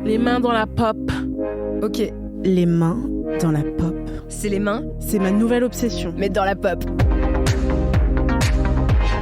Les mains dans la pop. Ok, Les mains dans la pop. c'est les mains, C'est ma nouvelle obsession. mais dans la pop.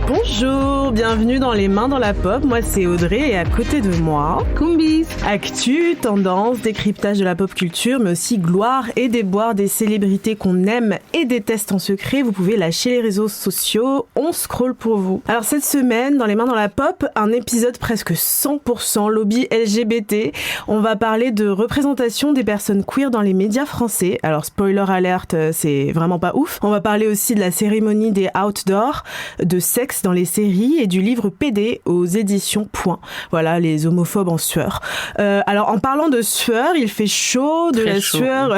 Bonjour, bienvenue dans Les mains dans la pop. Moi, c'est Audrey et à côté de moi, Kumbis. actu, tendance, décryptage de la pop culture, mais aussi gloire et déboire des célébrités qu'on aime et déteste en secret. Vous pouvez lâcher les réseaux sociaux, on scrolle pour vous. Alors cette semaine, dans Les mains dans la pop, un épisode presque 100% lobby LGBT. On va parler de représentation des personnes queer dans les médias français. Alors spoiler alert, c'est vraiment pas ouf. On va parler aussi de la cérémonie des Outdoors, de sexe dans les séries et du livre PD aux éditions Point. Voilà, les homophobes en sueur. Alors, en parlant de sueur, il fait chaud, de Très la chaud. sueur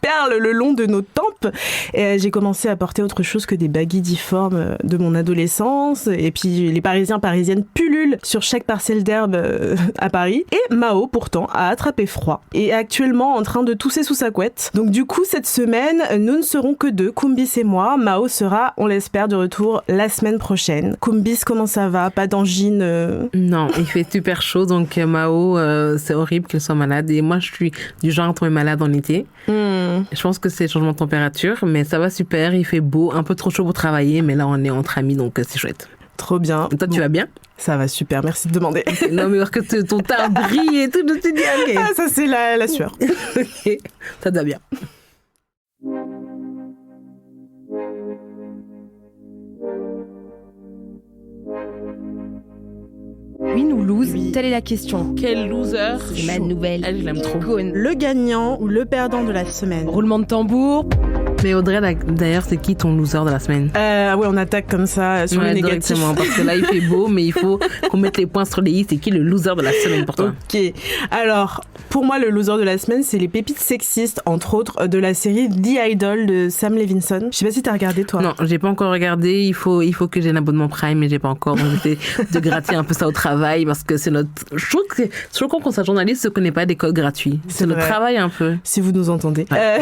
perle le long de nos tempes. Et, j'ai commencé à porter autre chose que des baguilles difformes de mon adolescence. Et puis, les Parisiennes pullulent sur chaque parcelle d'herbe à Paris. Et Mao, pourtant, a attrapé froid et est actuellement en train de tousser sous sa couette. Donc, du coup, cette semaine, nous ne serons que deux, Kumbis et moi. Mao sera, on l'espère, de retour la semaine prochaine. Kumbis, comment ça va? Pas d'angine Non, il fait super chaud, donc Mao, c'est horrible qu'elle soit malade. Et moi, je suis du genre à tomber malade en été. Je pense que c'est le changement de température, mais ça va super, il fait beau, un peu trop chaud pour travailler, mais là, on est entre amis, donc c'est chouette. Trop bien. Et toi, tu vas bien? Ça va super, merci de demander. Non, mais parce que ton teint brille et tout, je te dis, ok. Ah, ça c'est la sueur. Ok, ça va bien. Oui, nous lose, telle est la question. Quel loser. C'est ma nouvelle Elle, je l'aime trop. icône. Le gagnant ou le perdant de la semaine. Roulement de tambour. Mais Audrey, d'ailleurs, c'est qui ton loser de la semaine? Ouais, on attaque comme ça sur Ouais, le négatif. directement, parce que là, il fait beau, mais il faut qu'on mette les points sur les i. C'est qui le loser de la semaine pour toi? Ok, alors pour moi le loser de la semaine c'est les pépites sexistes entre autres de la série The Idol de Sam Levinson. Je sais pas si t'as regardé toi. Non, j'ai pas encore regardé. Il faut que j'ai un abonnement Prime, mais j'ai pas encore. Donc j'essaie de gratter un peu ça au travail parce que c'est notre. Je trouve que c'est choquant qu'on soit journaliste, se connaît pas des codes gratuits. C'est notre vrai. travail un peu. Si vous nous entendez. Ouais.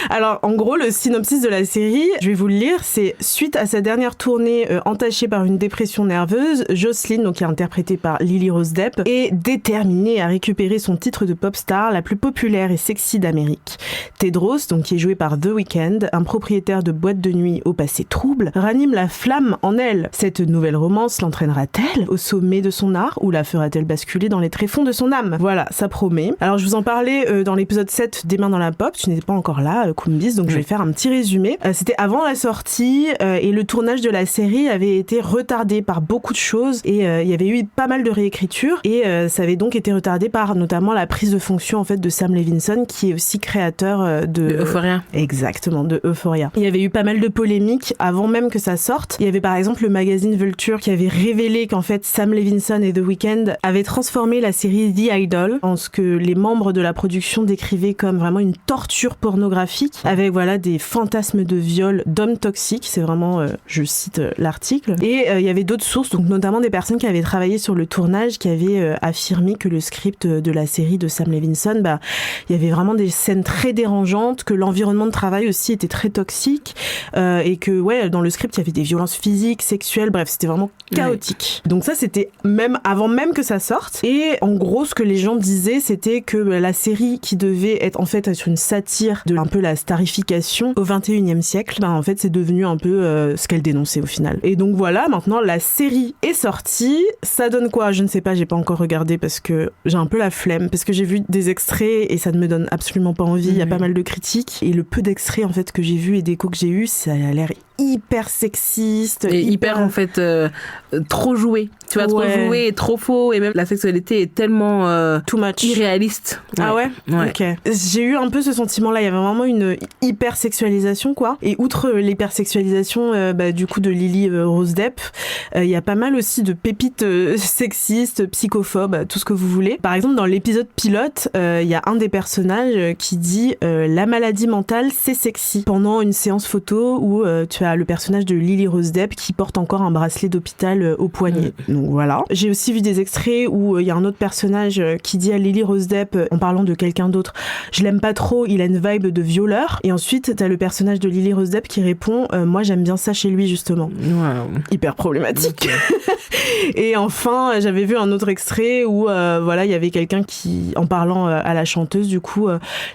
Alors, en gros, le synopsis de la série, je vais vous le lire, c'est suite à sa dernière tournée entachée par une dépression nerveuse, Jocelyn, donc qui est interprétée par Lily Rose Depp, est déterminée à récupérer son titre de pop star la plus populaire et sexy d'Amérique. Tedros, donc qui est joué par The Weeknd, un propriétaire de boîte de nuit au passé trouble, ranime la flamme en elle. Cette nouvelle romance l'entraînera-t-elle au sommet de son art ou la fera-t-elle basculer dans les tréfonds de son âme? Voilà, ça promet. Alors, je vous en parlais dans l'épisode 7 des mains dans la pop, tu n'étais pas encore là, Kumbis, donc je vais faire un petit résumé. C'était avant la sortie et le tournage de la série avait été retardé par beaucoup de choses et il y avait eu pas mal de réécriture et ça avait donc été retardé par notamment la prise de fonction en fait de Sam Levinson qui est aussi créateur de Euphoria. Exactement, de Euphoria. Il y avait eu pas mal de polémiques avant même que ça sorte. Il y avait par exemple le magazine Vulture qui avait révélé qu'en fait Sam Levinson et The Weeknd avaient transformé la série The Idol en ce que les membres de la production décrivaient comme vraiment une torture pornographique avec voilà des fantasmes de viol d'hommes toxiques. C'est vraiment, je cite l'article. Et il y avait d'autres sources, donc notamment des personnes qui avaient travaillé sur le tournage qui avaient affirmé que le script de la série de Sam Levinson, il y avait vraiment des scènes très dérangeantes, que l'environnement de travail aussi était très toxique et que ouais, dans le script il y avait des violences physiques, sexuelles, bref, c'était vraiment chaotique. Donc ça c'était même avant même que ça sorte. Et en gros ce que les gens disaient c'était que la série qui devait être en fait sur une satire de un peu la starification au 21e siècle, en fait c'est devenu un peu ce qu'elle dénonçait au final. Et donc voilà, maintenant la série est sortie. Ça donne quoi? Je ne sais pas, j'ai pas encore regardé parce que j'ai un peu la flemme, parce que j'ai vu des extraits et ça ne me donne absolument pas envie. Il y a pas mal de critiques et le peu d'extraits en fait que j'ai vu et d'échos que j'ai eu, ça a l'air hyper sexiste et hyper en fait trop joué, tu vois, trop joué et trop faux, et même la sexualité est tellement too much, irréaliste. Ah ouais. Ok. J'ai eu un peu ce sentiment là, il y avait vraiment une hypersexualisation quoi, et outre l'hypersexualisation du coup de Lily Rose Depp, il y a pas mal aussi de pépites sexistes, psychophobes, tout ce que vous voulez. Par exemple dans l'épisode pilote, il y a un des personnages qui dit la maladie mentale c'est sexy pendant une séance photo où tu as t'as le personnage de Lily Rose Depp qui porte encore un bracelet d'hôpital au poignet. Donc voilà. J'ai aussi vu des extraits où il y a un autre personnage qui dit à Lily Rose Depp, en parlant de quelqu'un d'autre, je l'aime pas trop, il a une vibe de violeur. Et ensuite, t'as le personnage de Lily Rose Depp qui répond, moi j'aime bien ça chez lui justement. Wow. Hyper problématique. Et enfin, j'avais vu un autre extrait où voilà, il y avait quelqu'un qui, en parlant à la chanteuse, du coup,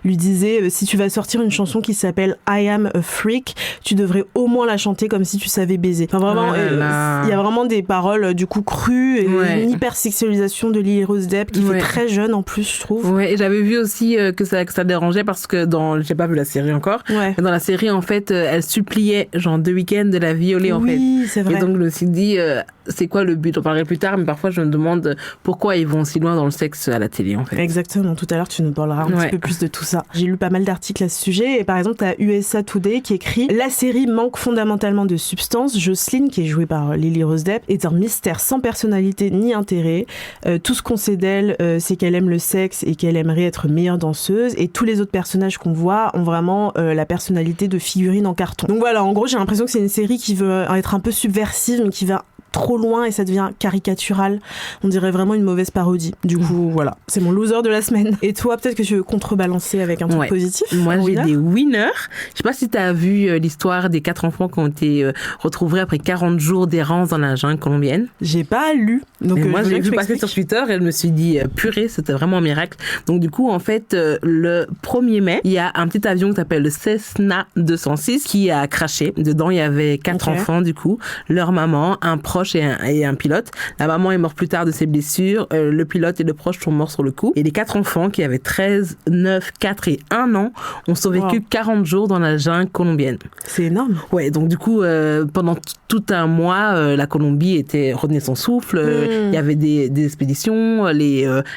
lui disait si tu vas sortir une chanson qui s'appelle I Am a Freak, tu devrais au moins la chanter comme si tu savais baiser. Enfin vraiment, il y a vraiment des paroles du coup crues et une hyper sexualisation de Lily Rose Depp qui fait très jeune en plus, je trouve. Ouais, et j'avais vu aussi que ça dérangeait parce que j'ai pas vu la série encore. Mais dans la série, en fait, elle suppliait genre The Weeknd de la violer en fait. Oui, c'est vrai. Et donc je me suis dit c'est quoi le but? J'en parlerai plus tard, mais parfois je me demande pourquoi ils vont si loin dans le sexe à la télé en fait. Exactement, tout à l'heure tu nous parleras un petit peu plus de tout ça. J'ai lu pas mal d'articles à ce sujet et par exemple t'as USA Today qui écrit la série manque fondamentalement de substance. Jocelyn, qui est jouée par Lily Rose Depp, est un mystère sans personnalité ni intérêt. Tout ce qu'on sait d'elle, c'est qu'elle aime le sexe et qu'elle aimerait être meilleure danseuse, et tous les autres personnages qu'on voit ont vraiment la personnalité de figurines en carton. Donc voilà, en gros j'ai l'impression que c'est une série qui veut être un peu subversive mais qui va trop loin et ça devient caricatural. On dirait vraiment une mauvaise parodie. Du coup, voilà. C'est mon loser de la semaine. Et toi, peut-être que tu veux contrebalancer avec un truc positif? Moi, j'ai des winners. Je sais pas si tu as vu l'histoire des 4 enfants qui ont été retrouvés après 40 jours d'errance dans la jungle colombienne. J'ai pas lu. Donc, moi, j'ai vu passer sur Twitter et je me suis dit, purée, c'était vraiment un miracle. Donc, du coup, en fait, le 1er mai, il y a un petit avion qui s'appelle le Cessna 206 qui a craché. Dedans, il y avait 4 enfants, du coup. Leur maman, un proche et un pilote. La maman est morte plus tard de ses blessures. Le pilote et le proche sont morts sur le coup. Et les 4 enfants qui avaient 13, 9, 4 et 1 an ont survécu 40 jours dans la jungle colombienne. C'est énorme. Ouais, donc du coup, pendant tout un mois, la Colombie retenait son souffle. Il y avait des expéditions.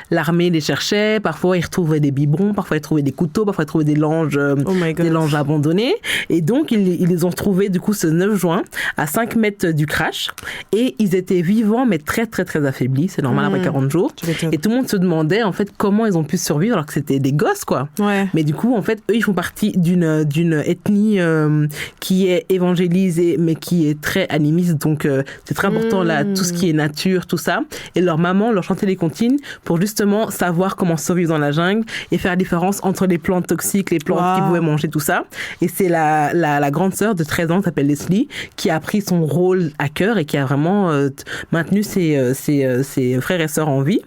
L'armée les cherchait. Parfois, ils retrouvaient des biberons. Parfois, ils trouvaient des couteaux. Parfois, ils trouvaient des langes abandonnées. Et donc, ils les ont retrouvés du coup ce 9 juin à 5 mètres du crash. Et ils étaient vivants, mais très, très, très affaiblis. C'est normal après 40 jours. Et tout le monde se demandait, en fait, comment ils ont pu survivre alors que c'était des gosses, quoi. Ouais. Mais du coup, en fait, eux, ils font partie d'une ethnie qui est évangélisée, mais qui est très animiste. Donc, c'est très important, là, tout ce qui est nature, tout ça. Et leur maman leur chantait les comptines pour justement savoir comment survivre dans la jungle et faire la différence entre les plantes toxiques, les plantes qui pouvaient manger, tout ça. Et c'est la grande sœur de 13 ans, qui s'appelle Leslie, qui a pris son rôle à cœur et qui a vraiment maintenu ses frères et sœurs en vie.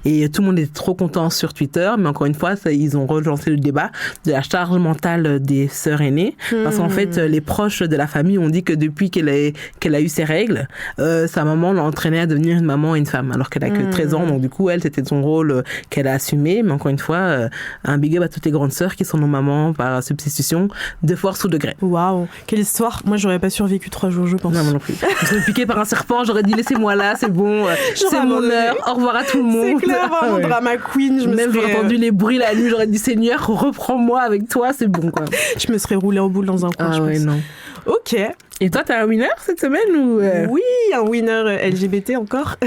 Et tout le monde est trop content sur Twitter, mais encore une fois, ils ont relancé le débat de la charge mentale des sœurs aînées, parce qu'en fait, les proches de la famille ont dit que depuis qu'elle a eu ses règles, sa maman l'a entraînée à devenir une maman et une femme, alors qu'elle a que 13 ans, donc du coup, elle, c'était son rôle qu'elle a assumé, mais encore une fois, un big up à toutes les grandes sœurs qui sont nos mamans par substitution, de force ou de gré. Waouh, quelle histoire. Moi, j'aurais pas survécu 3 jours, je pense. Non, moi non plus. Je serais piquée par un serpent, j'aurais dit laissez-moi là, c'est bon, c'est mon heure, au revoir à tout le monde. C'est clair, vraiment drama queen. Même j'aurais entendu les bruits la nuit, j'aurais dit Seigneur, reprends-moi avec toi, c'est bon quoi. Je me serais roulée en boule dans un coin, je pense. Non. Ok. Et toi, t'as un winner cette semaine ou Oui, un winner LGBT encore.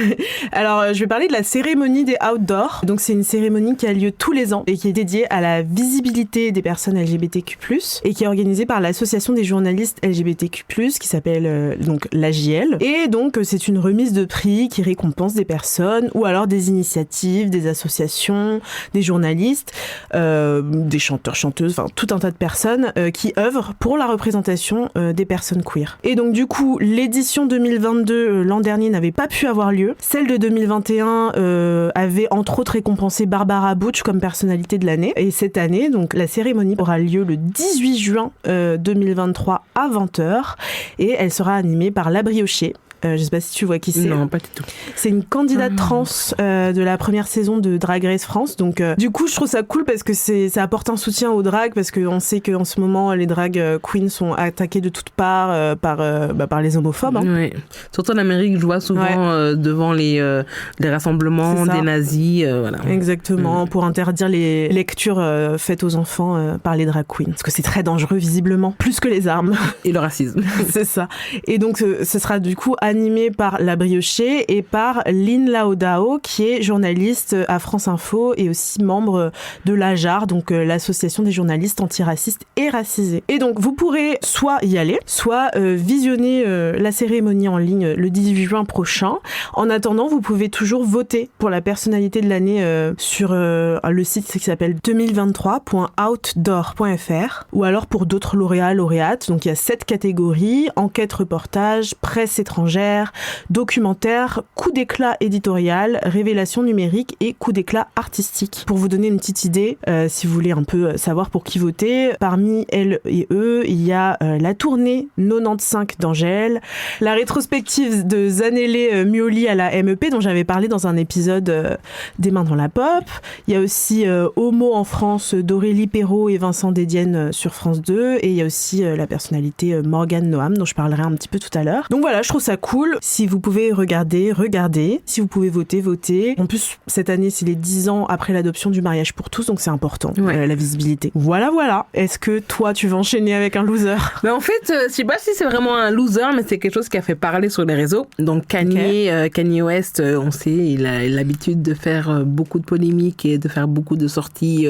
Alors, je vais parler de la cérémonie des Outdoors. Donc, c'est une cérémonie qui a lieu tous les ans et qui est dédiée à la visibilité des personnes LGBTQ+, et qui est organisée par l'association des journalistes LGBTQ+, qui s'appelle donc l'AJL. Et donc, c'est une remise de prix qui récompense des personnes ou alors des initiatives, des associations, des journalistes, des chanteurs, chanteuses, enfin tout un tas de personnes qui œuvrent pour la représentation des personnes queer. Et donc du coup, l'édition 2022 l'an dernier n'avait pas pu avoir lieu. Celle de 2021 avait entre autres récompensé Barbara Butch comme personnalité de l'année. Et cette année, donc la cérémonie aura lieu le 18 juin 2023 à 20h et elle sera animée par La Briochée. Je sais pas si tu vois qui c'est. Non, pas du tout. C'est une candidate trans de la première saison de Drag Race France. Donc, du coup, je trouve ça cool parce que ça apporte un soutien aux drags, parce qu'on sait qu'en ce moment, les drag queens sont attaquées de toutes parts par les homophobes. Hein. Oui. Surtout en Amérique, je vois souvent devant les rassemblements des nazis. Voilà. Exactement, pour interdire les lectures faites aux enfants par les drag queens. Parce que c'est très dangereux, visiblement. Plus que les armes. Et le racisme. C'est ça. Et donc, ce sera du coup animé par La Briochée et par Lynn Laodao, qui est journaliste à France Info et aussi membre de l'AJAR, donc l'association des journalistes antiracistes et racisés. Et donc vous pourrez soit y aller, soit visionner la cérémonie en ligne le 18 juin prochain. En attendant, vous pouvez toujours voter pour la personnalité de l'année sur le site qui s'appelle 2023.outdoor.fr, ou alors pour d'autres lauréats-lauréates. Donc il y a 7 catégories: enquête, reportage, presse étrangère, documentaire, coup d'éclat éditorial, révélation numérique et coup d'éclat artistique. Pour vous donner une petite idée, si vous voulez un peu savoir pour qui voter, parmi elles et eux, il y a la tournée 95 d'Angèle, la rétrospective de Zanele Mioli à la MEP dont j'avais parlé dans un épisode des Mains dans la Pop. Il y a aussi Homo en France d'Aurélie Perrault et Vincent Dédienne sur France 2, et il y a aussi la personnalité Morgane Noam dont je parlerai un petit peu tout à l'heure. Donc voilà, je trouve ça cool. Si vous pouvez regarder, regardez. Si vous pouvez voter, votez. En plus, cette année, c'est les 10 ans après l'adoption du mariage pour tous, donc c'est important, la visibilité. Voilà. Est-ce que toi, tu vas enchaîner avec un loser? Mais en fait, je sais pas si c'est vraiment un loser, mais c'est quelque chose qui a fait parler sur les réseaux. Donc Kanye West, on sait, il a l'habitude de faire beaucoup de polémiques et de faire beaucoup de sorties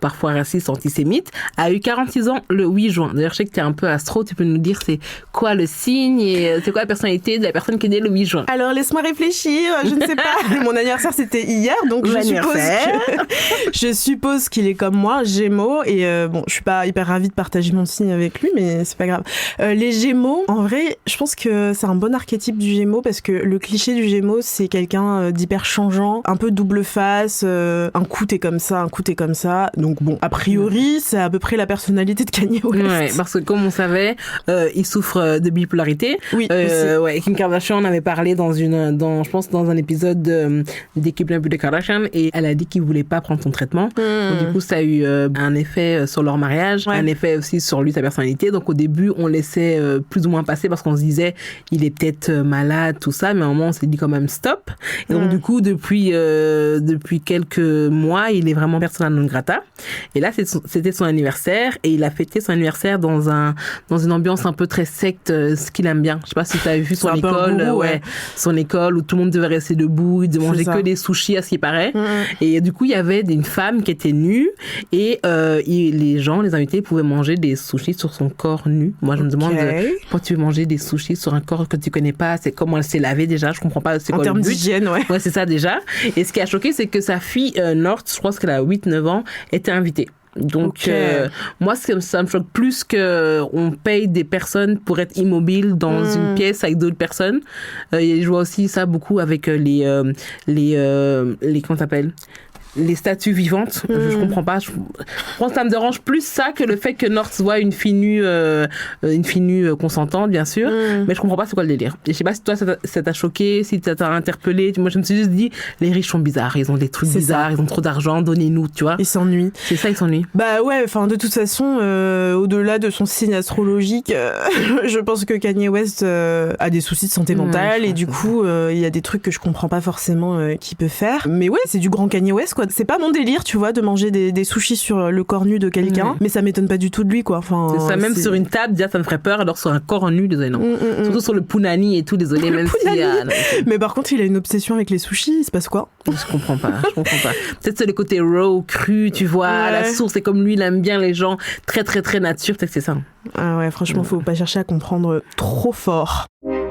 parfois racistes, antisémites. A eu 46 ans le 8 juin. D'ailleurs, je sais que tu es un peu astro, tu peux nous dire c'est quoi le signe et c'est quoi la personnalité de la personne qui est née le 8 juin? Alors, laisse-moi réfléchir, je ne sais pas. Mon anniversaire, c'était hier, donc je suppose qu'il est comme moi, Gémeaux, et bon, je suis pas hyper ravie de partager mon signe avec lui, mais c'est pas grave. Les Gémeaux, en vrai, je pense que c'est un bon archétype du Gémeaux, parce que le cliché du Gémeaux, c'est quelqu'un d'hyper changeant, un peu double face, un coup t'es comme ça, un coup t'es comme ça. Donc bon, a priori, c'est à peu près la personnalité de Kanye West. Ouais, parce que comme on savait, il souffre de bipolarité. Oui, Kim Kardashian en avait parlé je pense dans un épisode d'équipe de Kardashian, et elle a dit qu'il voulait pas prendre son traitement. Donc, du coup, ça a eu un effet sur leur mariage, un effet aussi sur lui, sa personnalité. Donc au début, on laissait plus ou moins passer parce qu'on se disait il est peut-être malade, tout ça, mais à un moment on s'est dit quand même stop. Et donc du coup, depuis quelques mois, il est vraiment persona non grata. Et là, c'était son anniversaire, et il a fêté son anniversaire dans une ambiance un peu très secte, ce qu'il aime bien. Je sais pas si tu as vu son école, son école où tout le monde devait rester debout, de manger que des sushis à ce qui paraît. Et du coup, il y avait une femme qui était nue, et les invités pouvaient manger des sushis sur son corps nu. Moi, je me demande pourquoi tu veux manger des sushis sur un corps que tu connais pas, c'est comment elle s'est lavée déjà, je comprends pas c'est quoi le but. En termes d'hygiène, ouais, c'est ça déjà. Et ce qui a choqué, c'est que sa fille North, je crois qu'elle a 8-9 ans, était invitée. Donc moi ça me choque plus que on paye des personnes pour être immobiles dans une pièce avec d'autres personnes. Je vois aussi ça beaucoup avec les comment ça s'appelle, les statues vivantes. Je comprends pas. Je pense que ça me dérange plus ça que le fait que North soit une fille nue consentante, bien sûr. Mais je comprends pas c'est quoi le délire. Et je sais pas si toi ça t'a choqué, si ça t'a interpellé. Moi, je me suis juste dit, les riches sont bizarres. Ils ont des trucs bizarres. Ils ont trop d'argent. Donnez-nous, tu vois. Ils s'ennuient. C'est ça, ils s'ennuient. Bah ouais, enfin, de toute façon, au-delà de son signe astrologique, je pense que Kanye West a des soucis de santé mentale, et du coup, il y a des trucs que je comprends pas forcément qu'il peut faire. Mais ouais, c'est du grand Kanye West, quoi. C'est pas mon délire, tu vois, de manger des sushis sur le corps nu de quelqu'un, mais ça m'étonne pas du tout de lui, quoi. Enfin, c'est ça, même sur une table, déjà, ça me ferait peur, alors sur un corps nu, désolé, non. Surtout sur le punani et tout, désolé, même si... Mais par contre, il a une obsession avec les sushis, il se passe quoi? Je comprends pas. Peut-être c'est le côté raw, cru, tu vois, à la source, et comme lui, il aime bien les gens très, très, très nature, peut-être que c'est ça. Ah ouais, franchement, faut pas chercher à comprendre trop fort.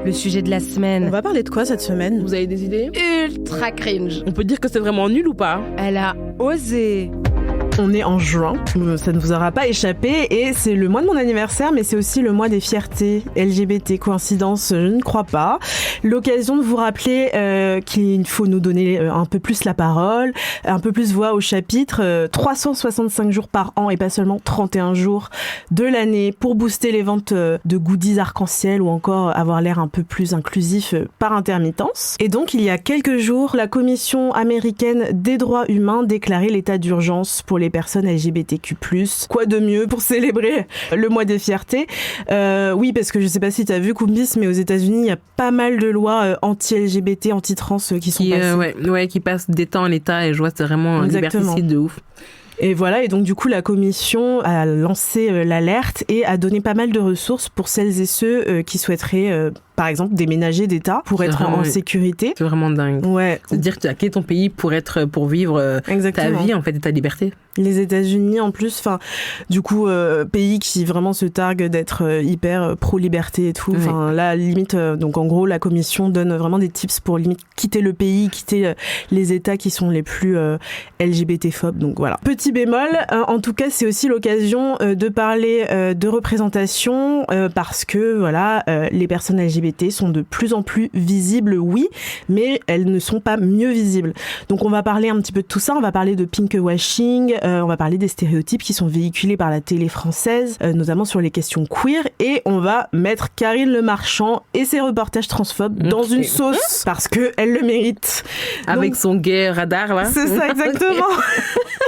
Le sujet de la semaine. On va parler de quoi cette semaine? Vous avez des idées? Ultra cringe. On peut dire que c'est vraiment nul ou pas? Elle a osé. On est en juin, ça ne vous aura pas échappé, et c'est le mois de mon anniversaire, mais c'est aussi le mois des fiertés LGBT. Coïncidence, je ne crois pas. L'occasion de vous rappeler qu'il faut nous donner un peu plus la parole, un peu plus voix au chapitre, 365 jours par an et pas seulement 31 jours de l'année pour booster les ventes de goodies arc-en-ciel ou encore avoir l'air un peu plus inclusif par intermittence. Et donc, il y a quelques jours, la Commission américaine des droits humains déclarait l'état d'urgence pour les personnes LGBTQ+. Quoi de mieux pour célébrer le mois des fiertés? Oui, parce que je sais pas si t'as vu, Kumbis, mais aux États-Unis, il y a pas mal de lois anti-LGBT, anti-trans qui sont passées. Qui passent d'état en état, et je vois c'est vraiment liberticide de ouf. Et voilà, et donc du coup la commission a lancé l'alerte et a donné pas mal de ressources pour celles et ceux qui souhaiteraient par exemple déménager d'État pour être en sécurité. C'est vraiment dingue. Ouais. C'est-à-dire que tu as quitté ton pays pour vivre ta vie en fait et ta liberté. Les États-Unis en plus, enfin du coup pays qui vraiment se targue d'être hyper pro-liberté et tout. Enfin là limite donc en gros la commission donne vraiment des tips pour limite quitter le pays, quitter les États qui sont les plus LGBT-phobes. Donc voilà. Petit bémol, en tout cas c'est aussi l'occasion de parler de représentation parce que voilà les personnes LGBT sont de plus en plus visibles, oui, mais elles ne sont pas mieux visibles. Donc on va parler un petit peu de tout ça, on va parler de pinkwashing, on va parler des stéréotypes qui sont véhiculés par la télé française, notamment sur les questions queer, et on va mettre Karine Le Marchand et ses reportages transphobes dans une sauce, parce qu'elle le mérite. Avec son gay radar, là. C'est ça, exactement.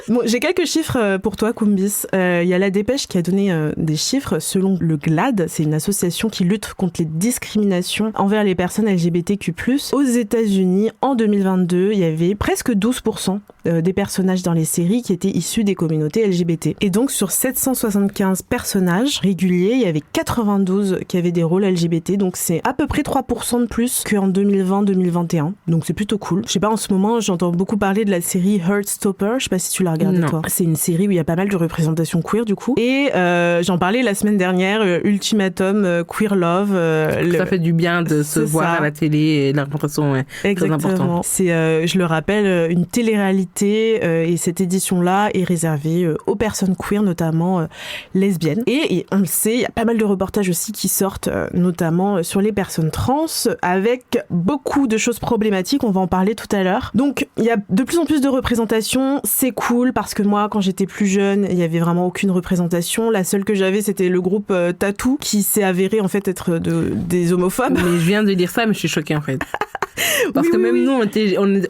Bon, j'ai quelques chiffres pour toi, Kumbis. Il y a La Dépêche qui a donné des chiffres selon le GLAAD, c'est une association qui lutte contre les discriminations envers les personnes LGBTQ+. Aux États-Unis, en 2022, il y avait presque 12% des personnages dans les séries qui étaient issus des communautés LGBT. Et donc, sur 775 personnages réguliers, il y avait 92 qui avaient des rôles LGBT. Donc, c'est à peu près 3% de plus qu'en 2020-2021. Donc, c'est plutôt cool. Je sais pas, en ce moment, j'entends beaucoup parler de la série Heartstopper. Je sais pas si tu l'as regardée, toi. C'est une série où il y a pas mal de représentation queer, du coup. Et j'en parlais la semaine dernière, Ultimatum, Queer Love. Ça fait du bien de se voir à la télé et la représentation est très importante. C'est, je le rappelle, une télé-réalité et cette édition-là est réservée aux personnes queer, notamment lesbiennes. Et on le sait, il y a pas mal de reportages aussi qui sortent, notamment sur les personnes trans, avec beaucoup de choses problématiques, on va en parler tout à l'heure. Donc, il y a de plus en plus de représentation, c'est cool, parce que moi, quand j'étais plus jeune, il y avait vraiment aucune représentation. La seule que j'avais, c'était le groupe Tattoo, qui s'est avéré en fait être des homophobes. Mais je viens de dire ça, mais je suis choquée en fait. Parce que même nous,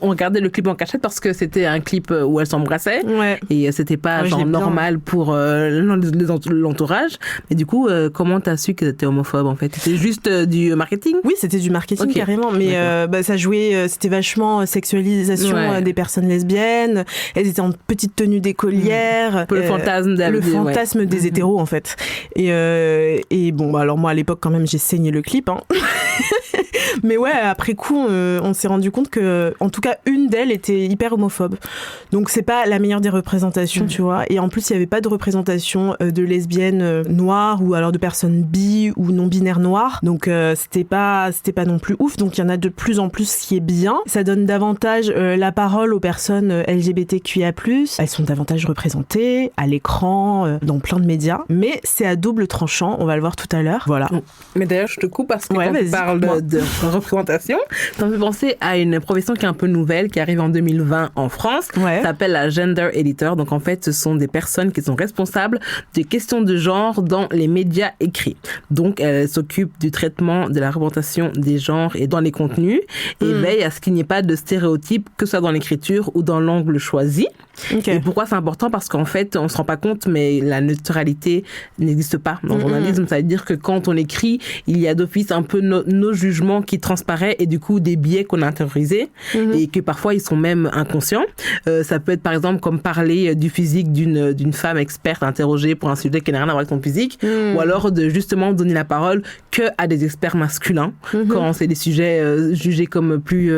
on regardait le clip en cachette parce que c'était un clip où elles s'embrassaient. Ouais. Et c'était pas genre normal pour l'entourage. Mais du coup, comment t'as su que t'étais homophobe en fait? C'était juste du marketing? Oui, c'était du marketing carrément. Mais ça jouait, c'était vachement sexualisation des personnes lesbiennes. Elles étaient en petite tenue d'écolière. Le fantasme des hétéros en fait. Et bon, alors moi à l'époque quand même, j'ai saigné le clip. Hein. Mais ouais, après coup, on s'est rendu compte que, en tout cas, une d'elles était hyper homophobe. Donc c'est pas la meilleure des représentations, tu vois. Et en plus, il y avait pas de représentation de lesbiennes noires ou alors de personnes bi ou non binaires noires. Donc c'était pas non plus ouf. Donc il y en a de plus en plus, ce qui est bien. Ça donne davantage la parole aux personnes LGBTQIA+. Elles sont davantage représentées à l'écran, dans plein de médias. Mais c'est à double tranchant. On va le voir tout à l'heure. Voilà. Mais d'ailleurs, je te coupe parce que quand tu parles de représentation, ça me fait penser à une profession qui est un peu nouvelle, qui arrive en 2020 en France. Ça s'appelle la gender editor. Donc en fait, ce sont des personnes qui sont responsables des questions de genre dans les médias écrits. Donc elles s'occupent du traitement de la représentation des genres et dans les contenus et veillent à ce qu'il n'y ait pas de stéréotypes, que ce soit dans l'écriture ou dans l'angle choisi. Et pourquoi c'est important? Parce qu'en fait, on se rend pas compte, mais la neutralité n'existe pas dans le journalisme. Ça veut dire que quand on écrit, il y a d'office un peu nos jugements qui transparaissent et du coup des biais qu'on a intériorisés et que parfois ils sont même inconscients. Ça peut être par exemple comme parler du physique d'une femme experte interrogée pour un sujet qui n'a rien à voir avec son physique, ou alors de justement donner la parole que à des experts masculins quand c'est des sujets jugés comme plus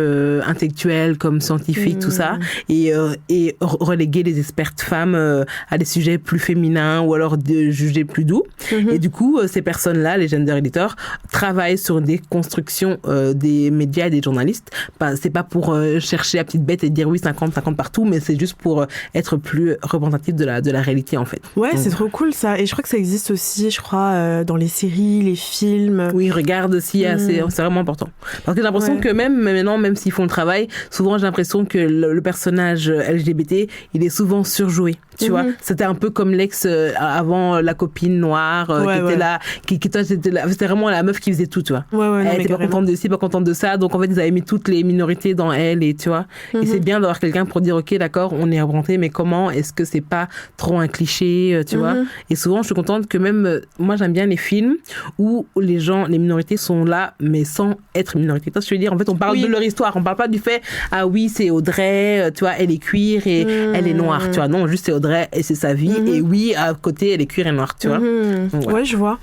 intellectuels, comme scientifiques, tout ça, et reléguer les expertes femmes à des sujets plus féminins ou alors de juger plus doux. Et du coup, ces personnes-là, les gender editors, travaillent sur des constructions des médias et des journalistes. C'est pas pour chercher la petite bête et dire oui 50-50 partout, mais c'est juste pour être plus représentatif de la réalité en fait. Ouais, c'est trop cool ça. Et je crois que ça existe aussi, je crois, dans les séries, les films. Oui, regarde aussi, c'est vraiment important. Parce que j'ai l'impression que même maintenant, même s'ils font le travail, souvent j'ai l'impression que le personnage LGBT, il est souvent surjoué. Tu vois, c'était un peu comme l'ex avant la copine noire qui était là, qui toi c'était vraiment la meuf qui faisait tout, tu vois. Elle était pas contente de ci, pas contente de ça, donc en fait ils avaient mis toutes les minorités dans elle et tu vois. Et c'est bien d'avoir quelqu'un pour dire ok d'accord, on est représenté, mais comment est-ce que c'est pas trop un cliché, tu vois. Et souvent je suis contente que même moi j'aime bien les films où les minorités sont là, mais sans être minorité. Tu vois ce que je veux dire? En fait, on parle de leur histoire. On parle pas du fait, ah oui, c'est Audrey, tu vois, elle est cuir et elle est noire, tu vois. Non, juste c'est Audrey et c'est sa vie. Et oui, à côté, elle est cuir et noire, tu vois. Donc, ouais, je vois.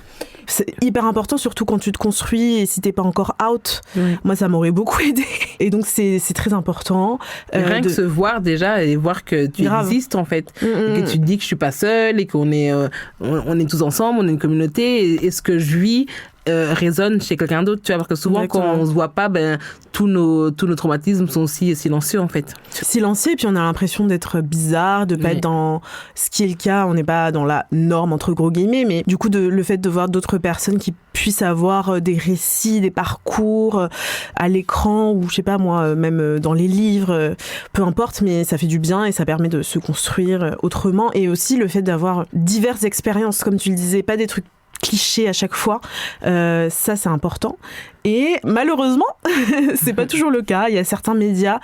C'est hyper important, surtout quand tu te construis et si t'es pas encore out. Moi, ça m'aurait beaucoup aidé. Et donc, c'est très important. Rien que se voir déjà et voir que tu existes, en fait. Et que tu te dis que je suis pas seule et qu'on est, on est tous ensemble, on est une communauté. Et ce que je vis résonne chez quelqu'un d'autre, tu vois, parce que souvent quand on se voit pas, tous nos traumatismes sont aussi silencieux en fait. Silencieux, et puis on a l'impression d'être bizarre, de pas être dans ce qui est le cas, on n'est pas dans la norme entre gros guillemets, mais du coup le fait de voir d'autres personnes qui puissent avoir des récits, des parcours à l'écran ou je sais pas moi, même dans les livres, peu importe, mais ça fait du bien et ça permet de se construire autrement, et aussi le fait d'avoir diverses expériences, comme tu le disais, pas des trucs clichés à chaque fois, ça c'est important. Et malheureusement, c'est pas toujours le cas. Il y a certains médias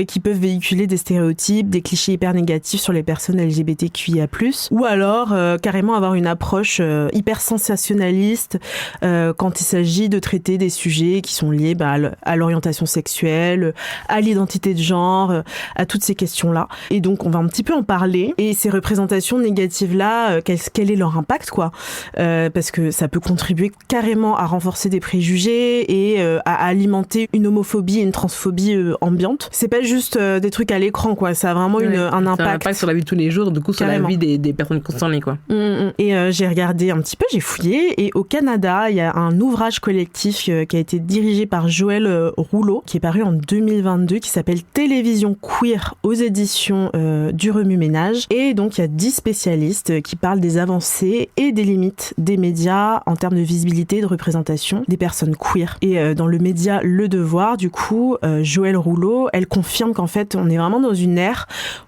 qui peuvent véhiculer des stéréotypes, des clichés hyper négatifs sur les personnes LGBTQIA+, ou alors carrément avoir une approche hyper sensationnaliste quand il s'agit de traiter des sujets qui sont liés à l'orientation sexuelle, à l'identité de genre, à toutes ces questions-là. Et donc on va un petit peu en parler. Et ces représentations négatives-là, quel est leur impact, quoi, parce que ça peut contribuer carrément à renforcer des préjugés et à alimenter une homophobie et une transphobie ambiante. C'est pas juste des trucs à l'écran, quoi. Ça a vraiment un impact. Ça a un impact sur la vie de tous les jours, du coup, carrément. Sur la vie des personnes concernées, quoi. Et j'ai regardé un petit peu, j'ai fouillé, et au Canada, il y a un ouvrage collectif qui a été dirigé par Joël Rouleau, qui est paru en 2022, qui s'appelle Télévision queer aux éditions du Remue-Ménage. Et donc, il y a 10 spécialistes qui parlent des avancées et des limites des médias en termes de visibilité et de représentation des personnes queer. Et dans le média Le Devoir, du coup, Joël Rouleau, elle confirme qu'en fait, on est vraiment dans une ère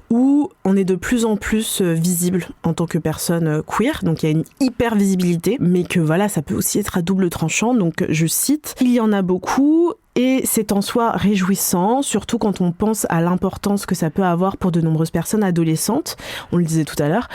où on est de plus en plus visible en tant que personne queer, donc il y a une hyper visibilité, mais que voilà, ça peut aussi être à double tranchant, donc je cite, il y en a beaucoup, et c'est en soi réjouissant, surtout quand on pense à l'importance que ça peut avoir pour de nombreuses personnes adolescentes, on le disait tout à l'heure,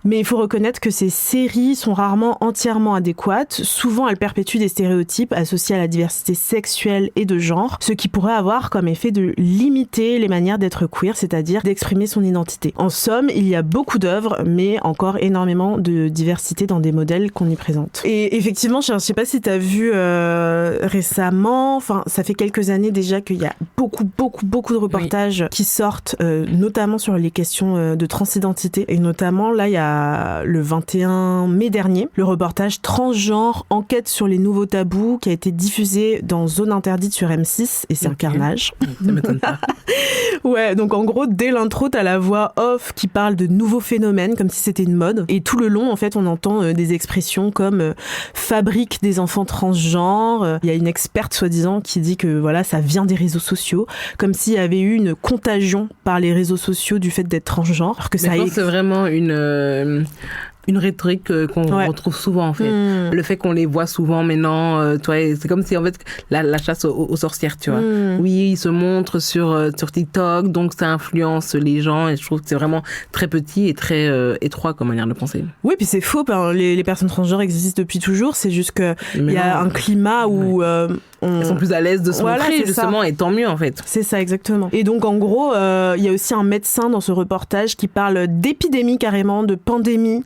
mais il faut reconnaître que ces séries sont rarement entièrement adéquates, souvent elles perpétuent des stéréotypes associés à la diversité sexuelle et de genre, ce qui pourrait avoir comme effet de limiter les manières d'être queer, c'est-à-dire d'exprimer son identité. En somme, il y a beaucoup d'œuvres, mais encore énormément de diversité dans des modèles qu'on y présente. Et effectivement, je sais pas si t'as vu récemment, enfin, ça fait quelques années déjà qu'il y a beaucoup de reportages qui sortent, notamment sur les questions de transidentité. Et notamment, là, il y a le 21 mai dernier, le reportage Transgenre, enquête sur les nouveaux tabous, qui a été diffusé dans Zone Interdite sur M6, et c'est un carnage. Ça m'étonne pas. Ouais, donc en gros, dès l'intro, t'as la voix off qui parle de nouveaux phénomènes, comme si c'était une mode. Et tout le long, en fait, on entend des expressions comme fabrique des enfants transgenres. Il y a une experte, soi-disant, qui dit que voilà, ça vient des réseaux sociaux, comme s'il y avait eu une contagion par les réseaux sociaux du fait d'être transgenre. Alors que ça c'est vraiment une rhétorique qu'on retrouve souvent en fait. Le fait qu'on les voit souvent maintenant, toi, c'est comme si en fait la chasse aux sorcières, tu vois. Oui, ils se montrent sur TikTok, donc ça influence les gens, et je trouve que c'est vraiment très petit et très étroit comme manière de penser. Oui, puis c'est faux, les personnes transgenres existent depuis toujours, c'est juste que il y a un climat où elles sont plus à l'aise de se montrer, justement, et tant mieux en fait. C'est ça, exactement. Et donc en gros, il y a aussi un médecin dans ce reportage qui parle d'épidémie carrément, de pandémie.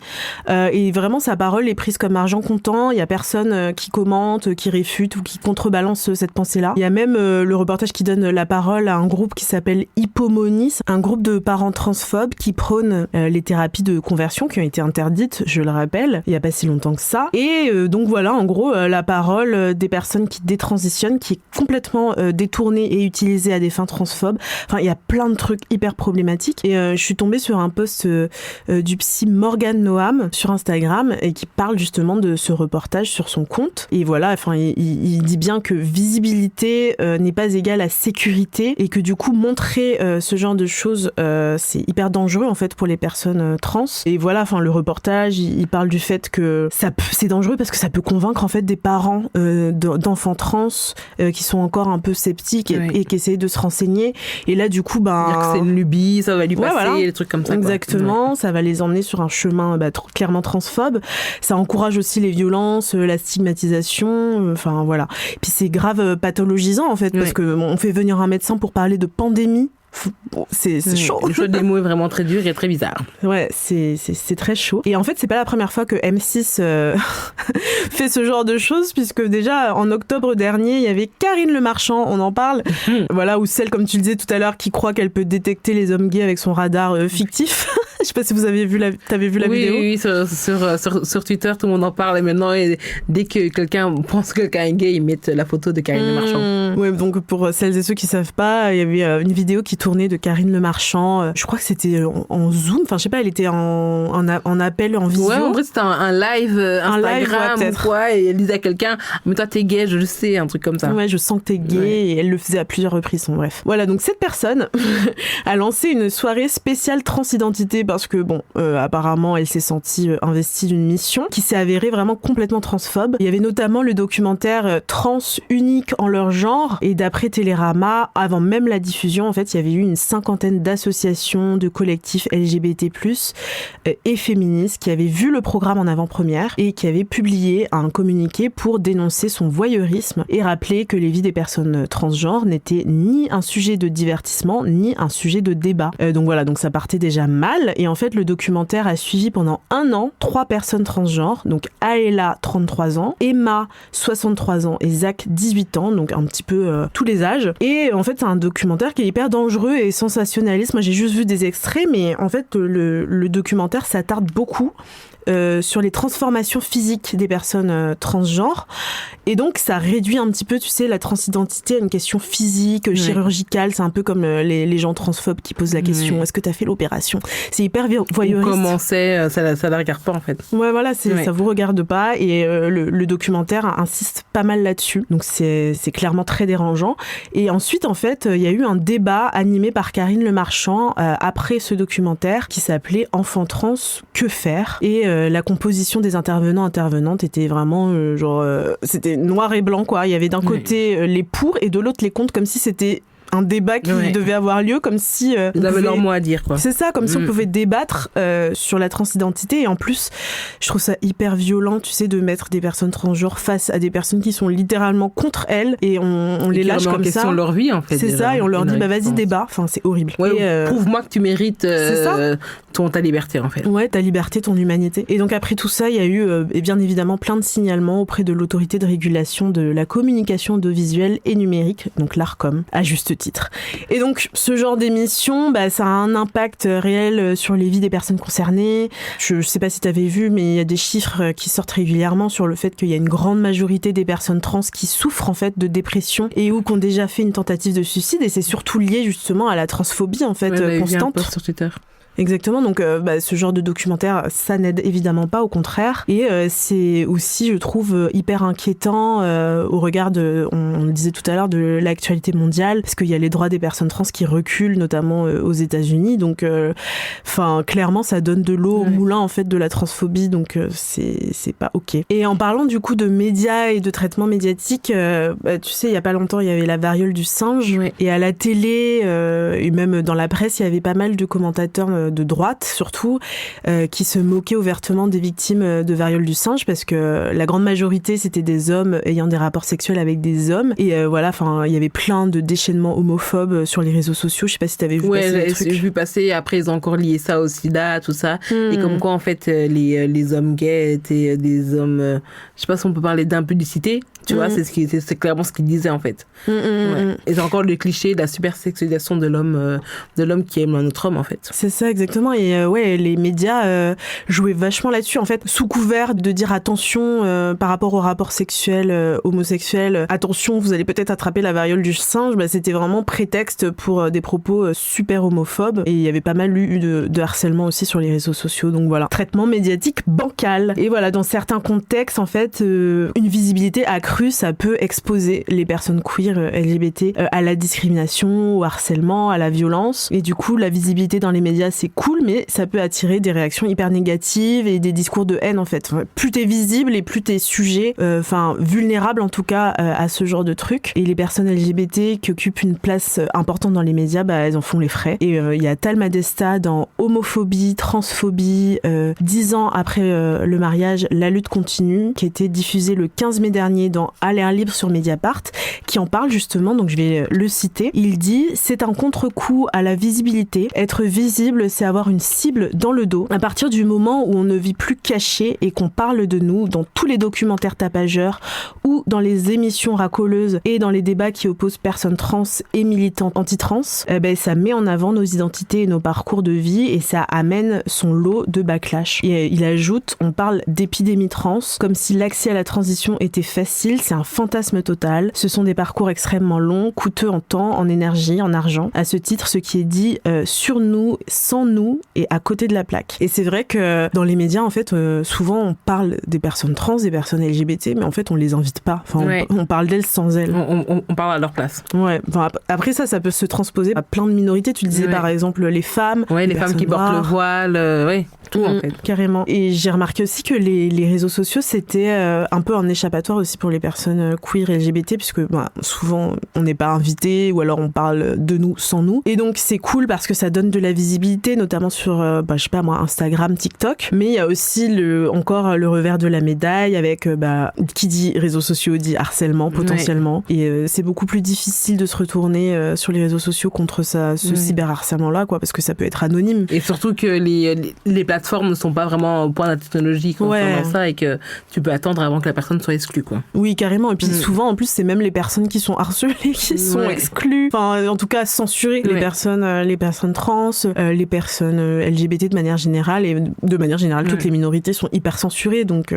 Et vraiment, sa parole est prise comme argent comptant. Il y a personne qui commente, qui réfute ou qui contrebalance cette pensée-là. Il y a même le reportage qui donne la parole à un groupe qui s'appelle Hippomonis, un groupe de parents transphobes qui prônent les thérapies de conversion qui ont été interdites, je le rappelle, il y a pas si longtemps que ça. Et donc voilà, en gros, la parole des personnes qui détransitionnent, qui est complètement détournée et utilisée à des fins transphobes. Enfin, il y a plein de trucs hyper problématiques. Et je suis tombée sur un post du psy Morgan Noam sur Instagram et qui parle justement de ce reportage sur son compte. Et voilà, enfin, il dit bien que visibilité n'est pas égale à sécurité et que du coup, montrer ce genre de choses, c'est hyper dangereux en fait pour les personnes trans. Et voilà, enfin, le reportage, il parle du fait que c'est dangereux parce que ça peut convaincre en fait des parents d'enfants trans qui sont encore un peu sceptiques et qui essayent de se renseigner. Et là, du coup, dire que c'est une lubie, ça va lui passer, voilà. des trucs comme ça. Exactement, ça va les emmener sur un chemin trop clairement transphobe. Ça encourage aussi les violences, la stigmatisation, enfin voilà. Et puis c'est grave pathologisant en fait, parce que on fait venir un médecin pour parler de pandémie. Bon, c'est chaud. Le jeu des mots est vraiment très dur et très bizarre. Ouais, c'est très chaud. Et en fait, c'est pas la première fois que M6 fait ce genre de choses, puisque déjà en octobre dernier, il y avait Karine Le Marchand, on en parle, voilà, ou celle, comme tu le disais tout à l'heure, qui croit qu'elle peut détecter les hommes gays avec son radar fictif. Je sais pas si vous avez vu t'avais vu la vidéo. Oui, sur Twitter, tout le monde en parle. Et maintenant, dès que quelqu'un pense que quelqu'un est gay, ils mettent la photo de Karine Le Marchand. Ouais, donc pour celles et ceux qui savent pas, il y avait une vidéo qui tournée de Karine Le Marchand. Je crois que c'était en Zoom. Enfin, je sais pas, elle était en appel, en visio. Ouais, en vrai, c'était un live Instagram ou quoi. Et elle disait à quelqu'un, mais toi, t'es gay, je le sais, un truc comme ça. Ouais, je sens que t'es gay. Ouais. Et elle le faisait à plusieurs reprises. Bref. Voilà, donc cette personne a lancé une soirée spéciale transidentité parce que, bon, apparemment, elle s'est sentie investie d'une mission qui s'est avérée vraiment complètement transphobe. Il y avait notamment le documentaire Trans unique en leur genre. Et d'après Télérama, avant même la diffusion, en fait, il y avait eu une 50aine d'associations, de collectifs LGBT+, et féministes qui avaient vu le programme en avant-première et qui avaient publié un communiqué pour dénoncer son voyeurisme et rappeler que les vies des personnes transgenres n'étaient ni un sujet de divertissement, ni un sujet de débat. Donc voilà, donc ça partait déjà mal. Et en fait, le documentaire a suivi pendant 1 an 3 personnes transgenres, donc Aela, 33 ans, Emma, 63 ans, et Zach, 18 ans, donc un petit peu tous les âges. Et en fait, c'est un documentaire qui est hyper dangereux et sensationnaliste. Moi, j'ai juste vu des extraits, mais en fait, le documentaire s'attarde beaucoup sur les transformations physiques des personnes transgenres. Et donc, ça réduit un petit peu, tu sais, la transidentité à une question physique, chirurgicale. C'est un peu comme les gens transphobes qui posent la question, est-ce que t'as fait l'opération? C'est hyper voyeuriste. Comment c'est, ça la regarde pas, en fait. Ouais, voilà, ça vous regarde pas. Et le documentaire insiste pas mal là-dessus. Donc, c'est clairement très dérangeant. Et ensuite, en fait, il y a eu un débat animé par Karine Le Marchand après ce documentaire qui s'appelait Enfants trans, que faire? Et la composition des intervenantes était vraiment c'était noir et blanc, quoi. Il y avait d'un côté les pour et de l'autre les contre, comme si c'était un débat qui devait avoir lieu, comme si ils avaient leur mot à dire, quoi. C'est ça, comme si on pouvait débattre sur la transidentité. Et en plus, je trouve ça hyper violent, tu sais, de mettre des personnes transgenres face à des personnes qui sont littéralement contre elles, et on les lâche comme ça. Question leur vie, en fait. C'est ça, et on leur dit vas-y, débat. Enfin, c'est horrible. Ouais, prouve-moi que tu mérites ta liberté, en fait. Ouais, ta liberté, ton humanité. Et donc après tout ça, il y a eu et bien évidemment plein de signalements auprès de l'autorité de régulation de la communication audiovisuelle et numérique, donc l'ARCOM, à juste titre. Et donc ce genre d'émission, ça a un impact réel sur les vies des personnes concernées. Je sais pas si t'avais vu, mais il y a des chiffres qui sortent régulièrement sur le fait qu'il y a une grande majorité des personnes trans qui souffrent en fait de dépression et ou qui ont déjà fait une tentative de suicide, et c'est surtout lié justement à la transphobie en fait constante. Sur Twitter. Exactement, donc ce genre de documentaire, ça n'aide évidemment pas, au contraire. Et c'est aussi, je trouve, hyper inquiétant au regard de, on le disait tout à l'heure, de l'actualité mondiale, parce qu'il y a les droits des personnes trans qui reculent, notamment aux États-Unis. Donc, clairement, ça donne de l'eau au moulin en fait de la transphobie, donc c'est pas ok. Et en parlant du coup de médias et de traitement médiatique, tu sais, il y a pas longtemps, il y avait la variole du singe, et à la télé et même dans la presse, il y avait pas mal de commentateurs de droite surtout, qui se moquaient ouvertement des victimes de variole du singe, parce que la grande majorité c'était des hommes ayant des rapports sexuels avec des hommes, et il y avait plein de déchaînements homophobes sur les réseaux sociaux. Je sais pas si t'avais vu passer des trucs. J'ai vu passer, après ils ont encore lié ça au sida, tout ça, et comme quoi en fait les hommes gays étaient des hommes, je sais pas si on peut parler d'impudicité, tu vois, c'est clairement ce qu'ils disaient en fait. Et c'est encore le cliché de la supersexualisation de l'homme qui aime un autre homme en fait. C'est ça, exactement. Et les médias jouaient vachement là-dessus en fait, sous couvert de dire attention par rapport aux rapports sexuels homosexuels, attention, vous allez peut-être attraper la variole du singe. C'était vraiment prétexte pour des propos super homophobes, et il y avait pas mal eu de harcèlement aussi sur les réseaux sociaux. Donc voilà, traitement médiatique bancal. Et voilà, dans certains contextes en fait, une visibilité accrue cru, ça peut exposer les personnes queer LGBT à la discrimination, au harcèlement, à la violence. Et du coup, la visibilité dans les médias, c'est cool, mais ça peut attirer des réactions hyper négatives et des discours de haine, en fait. Plus t'es visible et plus t'es sujet, vulnérable en tout cas, à ce genre de trucs. Et les personnes LGBT qui occupent une place importante dans les médias, elles en font les frais. Et il y a Talma Desta dans Homophobie, Transphobie, 10 ans après le mariage, la lutte continue, qui a été diffusée le 15 mai dernier dans À l'air libre sur Mediapart, qui en parle justement, donc je vais le citer. Il dit « C'est un contre-coup à la visibilité. Être visible, c'est avoir une cible dans le dos. À partir du moment où on ne vit plus caché et qu'on parle de nous dans tous les documentaires tapageurs ou dans les émissions racoleuses et dans les débats qui opposent personnes trans et militantes anti-trans, ça met en avant nos identités et nos parcours de vie et ça amène son lot de backlash. » Et il ajoute « On parle d'épidémie trans, comme si l'accès à la transition était facile, c'est un fantasme total. Ce sont des parcours extrêmement longs, coûteux en temps, en énergie, en argent. À ce titre, ce qui est dit sur nous, sans nous et à côté de la plaque. » Et c'est vrai que dans les médias, en fait, souvent on parle des personnes trans, des personnes LGBT, mais en fait on les invite pas. Enfin, on parle d'elles sans elles. On parle à leur place. Ouais. Enfin, après ça peut se transposer à plein de minorités. Tu disais par exemple les femmes. Ouais, les femmes qui portent le voile, tout en fait. Carrément. Et j'ai remarqué aussi que les réseaux sociaux, c'était un peu un échappatoire aussi pour les personnes queer et LGBT, puisque souvent on n'est pas invité ou alors on parle de nous sans nous. Et donc c'est cool parce que ça donne de la visibilité, notamment sur, Instagram, TikTok. Mais il y a aussi encore le revers de la médaille avec qui dit réseaux sociaux dit harcèlement potentiellement. Et c'est beaucoup plus difficile de se retourner sur les réseaux sociaux contre ce cyberharcèlement-là, quoi, parce que ça peut être anonyme. Et surtout que les plateformes ne sont pas vraiment au point de la technologie concernant ça et que tu peux attendre avant que la personne soit exclue, quoi. Oui, carrément. Et puis souvent, en plus, c'est même les personnes qui sont harcelées qui sont exclues. Enfin, en tout cas, censurées. Les personnes trans, les personnes LGBT de manière générale. Et de manière générale, toutes les minorités sont hyper censurées. Donc,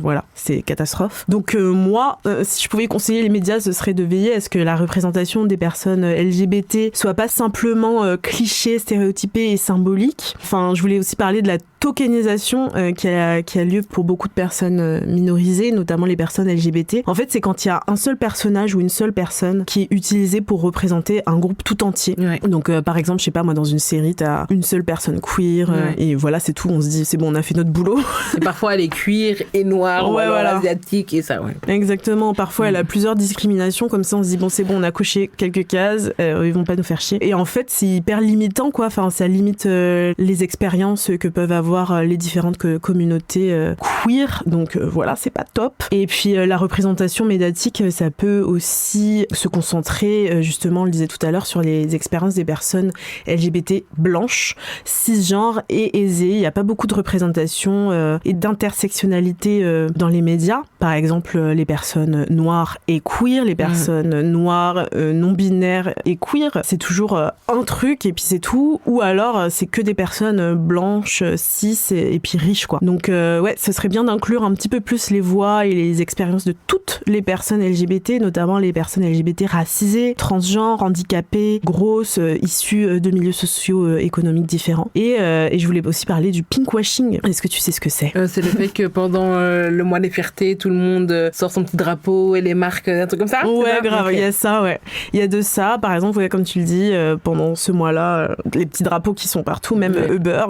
voilà, c'est catastrophe. Donc, moi, si je pouvais conseiller les médias, ce serait de veiller à ce que la représentation des personnes LGBT soit pas simplement cliché, stéréotypée et symbolique. Enfin, je voulais aussi parler de la tokenisation qui a lieu pour beaucoup de personnes minorisées, notamment les personnes LGBT. En fait, c'est quand il y a un seul personnage ou une seule personne qui est utilisée pour représenter un groupe tout entier. Donc, par exemple, je sais pas, moi, dans une série, t'as une seule personne queer et voilà, c'est tout. On se dit, c'est bon, on a fait notre boulot. Et parfois, elle est queer et noire ou asiatique et ça, Exactement. Parfois, elle a plusieurs discriminations. Comme ça, on se dit, bon, c'est bon, on a coché quelques cases, ils vont pas nous faire chier. Et en fait, c'est hyper limitant, quoi. Enfin, ça limite les expériences que peuvent avoir les différentes communautés queer. Donc voilà, c'est pas top. Et puis la représentation médiatique, ça peut aussi se concentrer, justement, on le disait tout à l'heure, sur les expériences des personnes LGBT blanches, cisgenres et aisées. Il n'y a pas beaucoup de représentation et d'intersectionnalité dans les médias. Par exemple, les personnes noires et queer, les personnes noires, non-binaires et queer, c'est toujours un truc et puis c'est tout. Ou alors, c'est que des personnes blanches, cis et puis riches, quoi. Donc, ce serait bien d'inclure un petit peu plus les voix et les expériences de toutes les personnes LGBT, notamment les personnes LGBT racisées, transgenres, handicapées, grosses, issues de milieux socio-économiques différents. Et je voulais aussi parler du pinkwashing. Est-ce que tu sais ce que c'est ? C'est le fait que pendant le mois des fiertés, tout le monde sort son petit drapeau et les marques, un truc comme ça ? Ouais, grave, okay. Il y a ça, Il y a de ça, par exemple, comme tu le dis, pendant ce mois-là, les petits drapeaux qui sont partout, même Uber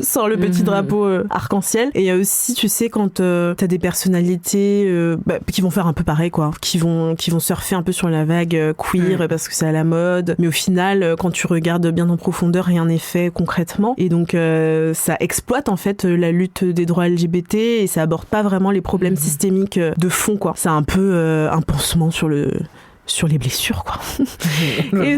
sort le petit drapeau arc-en-ciel. Et il y a aussi, tu sais, quand t'as des personnalités qui vont faire un peu pareil, quoi, qui vont surfer un peu sur la vague queer parce que c'est à la mode, mais au final, quand tu regardes bien en profondeur, rien n'est fait concrètement. Et donc, ça exploite en fait la lutte des droits LGBT et ça aborde pas vraiment les problèmes systémiques de fond, quoi. C'est un peu un pansement sur les blessures, quoi. Et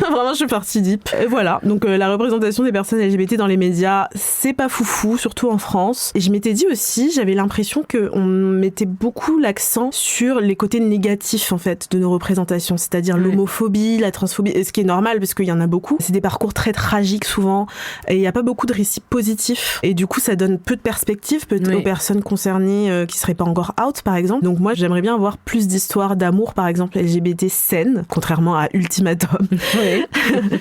vraiment, je suis partie deep. Et voilà. Donc, la représentation des personnes LGBT dans les médias, c'est pas foufou, surtout en France. Et je m'étais dit aussi, j'avais l'impression qu'on mettait beaucoup l'accent sur les côtés négatifs, en fait, de nos représentations. C'est-à-dire l'homophobie, la transphobie, et ce qui est normal, parce qu'il y en a beaucoup. C'est des parcours très tragiques, souvent. Et il y a pas beaucoup de récits positifs. Et du coup, ça donne peu de perspectives, peut-être aux personnes concernées qui seraient pas encore out, par exemple. Donc, moi, j'aimerais bien avoir plus d'histoires d'amour, par exemple, LGBT, LGBT saines, contrairement à Ultimatum. Ouais.